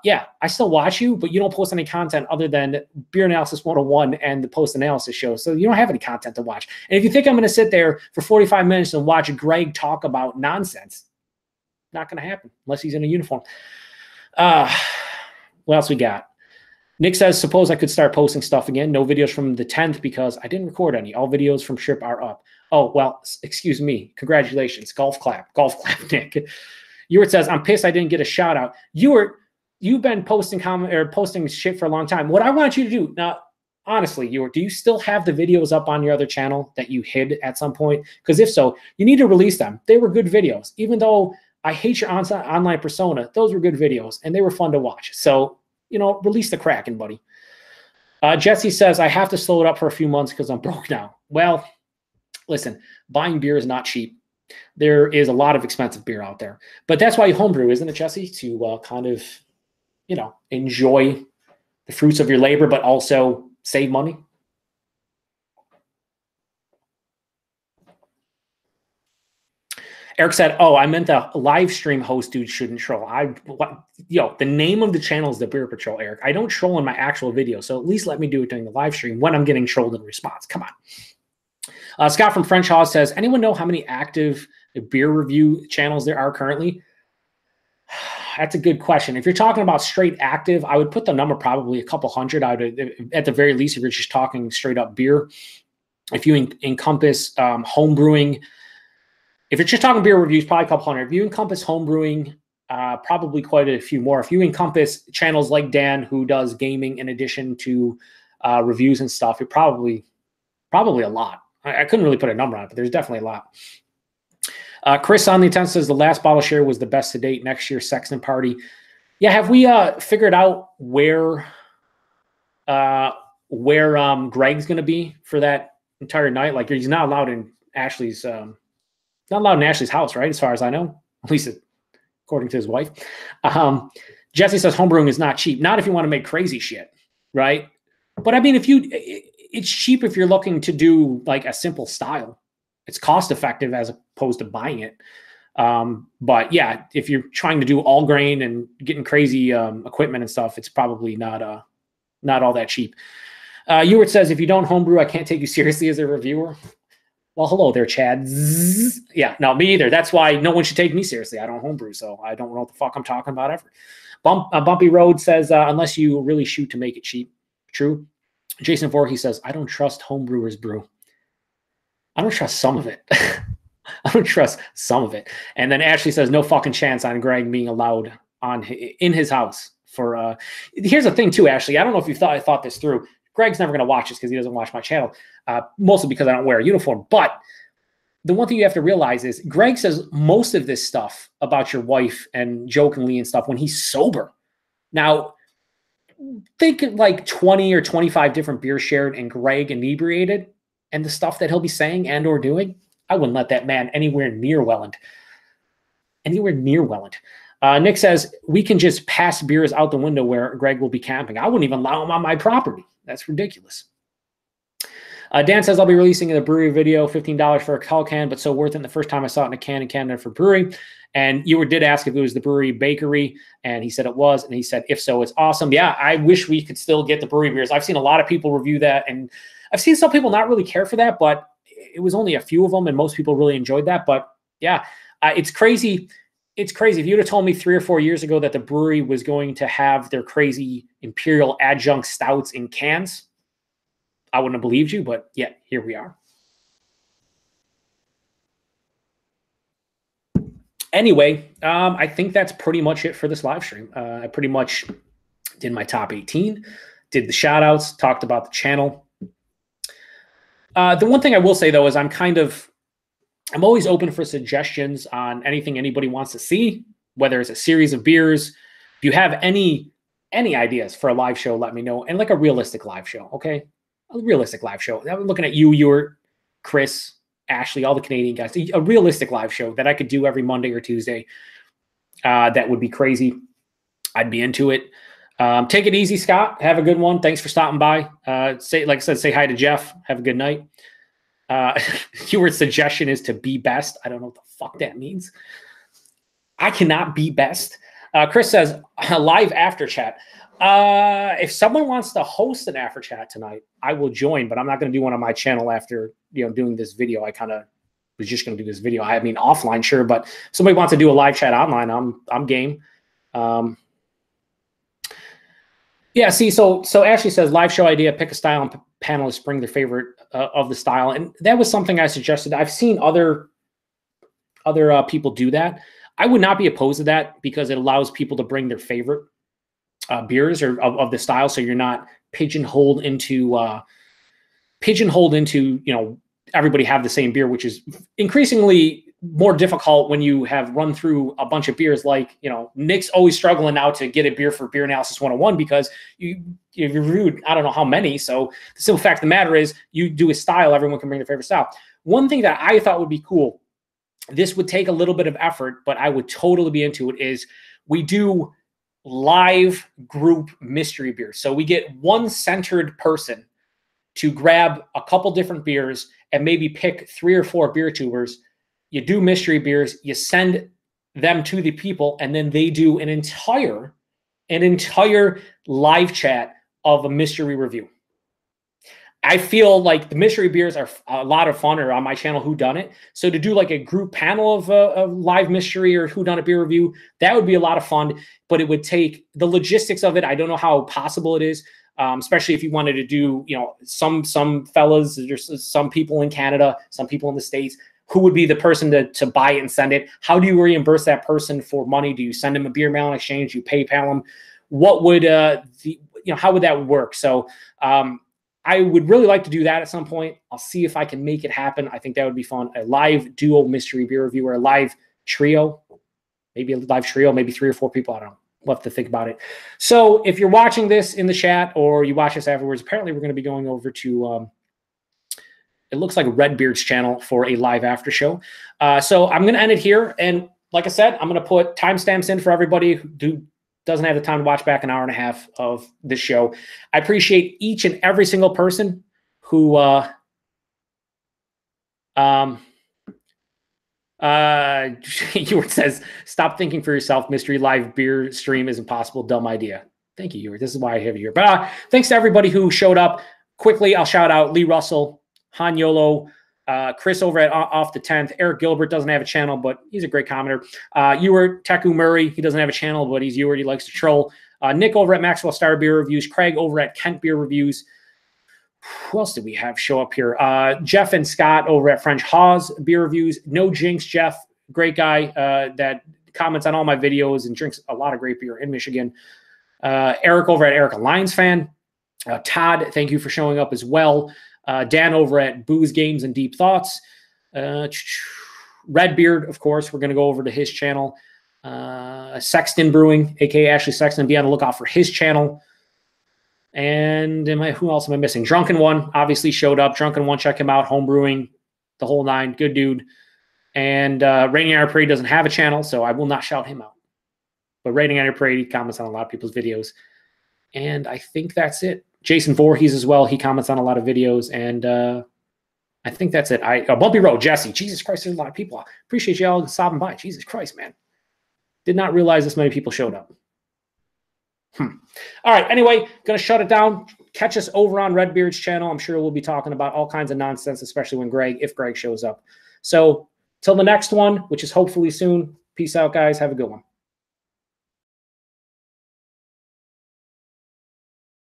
Speaker 1: Yeah, I still watch you, but you don't post any content other than Beer Analysis 101 and the post analysis show. So you don't have any content to watch. And if you think I'm going to sit there for 45 minutes and watch Greg talk about nonsense, not going to happen unless he's in a uniform. What else we got? Nick says, suppose I could start posting stuff again. No videos from the 10th because I didn't record any. All videos from Ship are up. Oh, well, excuse me. Congratulations. Golf clap, Nick. Ewart says, I'm pissed I didn't get a shout out. Ewart, you've been posting posting shit for a long time. What I want you to do now, honestly, Ewart, do you still have the videos up on your other channel that you hid at some point? Because if so, you need to release them. They were good videos. Even though I hate your online persona, those were good videos and they were fun to watch. So, you know, release the Kraken, buddy. Jesse says, I have to slow it up for a few months because I'm broke now. Well, listen, buying beer is not cheap. There is a lot of expensive beer out there. But that's why you homebrew, isn't it, Jesse? To kind of, you know, enjoy the fruits of your labor, but also save money. Eric said, oh, I meant the live stream host dude shouldn't troll. The name of the channel is the Beer Patrol, Eric. I don't troll in my actual video, so at least let me do it during the live stream when I'm getting trolled in response. Come on. Scott from French Hawes says, anyone know how many active beer review channels there are currently? That's a good question. If you're talking about straight active, I would put the number probably a couple hundred. I would, at the very least, if you're just talking straight up beer. If you encompass home brewing, if you're just talking beer reviews, probably a couple hundred. If you encompass home brewing, probably quite a few more. If you encompass channels like Dan, who does gaming in addition to reviews and stuff, it probably a lot. I couldn't really put a number on it, but there's definitely a lot. Chris on the attempt says the last bottle share was the best to date. Next year's Sexton party. Yeah, have we figured out where Greg's going to be for that entire night? Like, he's not allowed in Ashley's house, right? As far as I know, at least according to his wife. Jesse says homebrewing is not cheap. Not if you want to make crazy shit, right? But I mean, it's cheap if you're looking to do like a simple style. It's cost effective as opposed to buying it. But yeah, if you're trying to do all grain and getting crazy equipment and stuff, it's probably not all that cheap. Ewart says, if you don't homebrew, I can't take you seriously as a reviewer. Well, hello there, Chad. Zzz. Yeah, no, me either. That's why no one should take me seriously. I don't homebrew, so I don't know what the fuck I'm talking about ever. Bumpy Road says, unless you really shoot to make it cheap. True. Jason Voorhees says, I don't trust homebrewers brew. I don't trust some of it. I don't trust some of it. And then Ashley says, no fucking chance on Greg being allowed in his house. Here's the thing too, Ashley. I don't know if I thought this through. Greg's never going to watch this because he doesn't watch my channel, mostly because I don't wear a uniform. But the one thing you have to realize is Greg says most of this stuff about your wife and jokingly and stuff when he's sober. Now, think like 20 or 25 different beers shared and Greg inebriated and the stuff that he'll be saying and or doing. I wouldn't let that man anywhere near Welland. Anywhere near Welland. Nick says, we can just pass beers out the window where Greg will be camping. I wouldn't even allow him on my property. That's ridiculous. Dan says, I'll be releasing a brewery video, $15 for a tall can, but so worth it. The first time I saw it in a can in Canada for brewery. And you did ask if it was the brewery bakery, and he said it was. And he said, if so, it's awesome. Yeah, I wish we could still get the brewery beers. I've seen a lot of people review that, and I've seen some people not really care for that, but it was only a few of them, and most people really enjoyed that. But yeah, it's crazy. It's crazy. If you'd have told me 3 or 4 years ago that the brewery was going to have their crazy Imperial adjunct stouts in cans, I wouldn't have believed you, but yeah, here we are. Anyway, I think that's pretty much it for this live stream. I pretty much did my top 18, did the shout outs, talked about the channel. The one thing I will say, though, is I'm always open for suggestions on anything anybody wants to see, whether it's a series of beers. If you have any ideas for a live show, let me know. And like a realistic live show, okay? A realistic live show. I'm looking at you, Chris, Ashley, all the Canadian guys. A realistic live show that I could do every Monday or Tuesday. That would be crazy. I'd be into it. Take it easy, Scott. Have a good one. Thanks for stopping by. Like I said, say hi to Jeff. Have a good night. Keyword suggestion is to be best. I don't know what the fuck that means. I cannot be best. Chris says live after chat. If someone wants to host an after chat tonight, I will join, but I'm not going to do one on my channel after doing this video. I kind of was just going to do this video. I mean, offline, sure, but if somebody wants to do a live chat online, I'm game. Yeah, see, so Ashley says live show idea, pick a style and panelists bring their favorite of the style. And that was something I suggested. I've seen other people do that. I would not be opposed to that because it allows people to bring their favorite beers or of the style. So you're not pigeonholed into, you know, everybody have the same beer, which is increasingly more difficult when you have run through a bunch of beers. Like, you know, Nick's always struggling now to get a beer for Beer Analysis 101 because you reviewed, I don't know how many. So the simple fact of the matter is you do a style, everyone can bring their favorite style. One thing that I thought would be cool, this would take a little bit of effort, but I would totally be into it, is we do live group mystery beers. So we get one centered person to grab a couple different beers and maybe pick 3 or 4 beer tubers. You do mystery beers, you send them to the people, and then they do an entire live chat of a mystery review. I feel like the mystery beers are a lot of fun, or on my channel, Who Done It. So to do like a group panel of a live mystery or Who Done It beer review, that would be a lot of fun, but it would take the logistics of it. I don't know how possible it is. Especially if you wanted to do, you know, some fellas, there's some people in Canada, some people in the States, who would be the person to buy it and send it? How do you reimburse that person for money? Do you send them a beer mail in exchange? Do you PayPal them? What would, how would that work? So I would really like to do that at some point. I'll see if I can make it happen. I think that would be fun. A live duo mystery beer review, or a live trio, maybe a live trio, maybe 3 or 4 people. I don't know. We'll have to think about it. So if you're watching this in the chat or you watch this afterwards, apparently we're going to be going over to, it looks like Redbeard's channel for a live after show. So I'm going to end it here. And like I said, I'm going to put timestamps in for everybody who doesn't have the time to watch back an hour and a half of this show. I appreciate each and every single person who, Ewart says, stop thinking for yourself. Mystery live beer stream is impossible. Dumb idea. Thank you, Ewart. This is why I have you here. But thanks to everybody who showed up. Quickly, I'll shout out Lee Russell, Han Yolo, Chris over at Off the 10th. Eric Gilbert doesn't have a channel, but he's a great commenter. Ewart, Teku Murray, he doesn't have a channel, but he's Ewart. He likes to troll. Nick over at Maxwell Star Beer Reviews. Craig over at Kent Beer Reviews. Who else did we have show up here? Jeff and Scott over at French Hawes Beer Reviews. No Jinx, Jeff, great guy that comments on all my videos and drinks a lot of great beer in Michigan. Eric over at Erica Lions Fan. Todd, thank you for showing up as well. Dan over at Booze, Games, and Deep Thoughts. Redbeard, of course, we're going to go over to his channel. Sexton Brewing, a.k.a. Ashley Sexton. Be on the lookout for his channel. And who else am I missing? Drunken One obviously showed up. Drunken One, check him out. Home brewing, the whole 9. Good dude. And Rating Iron Parade doesn't have a channel, so I will not shout him out. But Rating Iron Parade, he comments on a lot of people's videos. And I think that's it. Jason Voorhees as well. He comments on a lot of videos. And I think that's it. Bumpy Road, Jesse. Jesus Christ, there's a lot of people. Appreciate you all stopping by. Jesus Christ, man. Did not realize this many people showed up. All right. Anyway, going to shut it down. Catch us over on Redbeard's channel. I'm sure we'll be talking about all kinds of nonsense, especially when if Greg shows up. So till the next one, which is hopefully soon. Peace out, guys. Have a good one.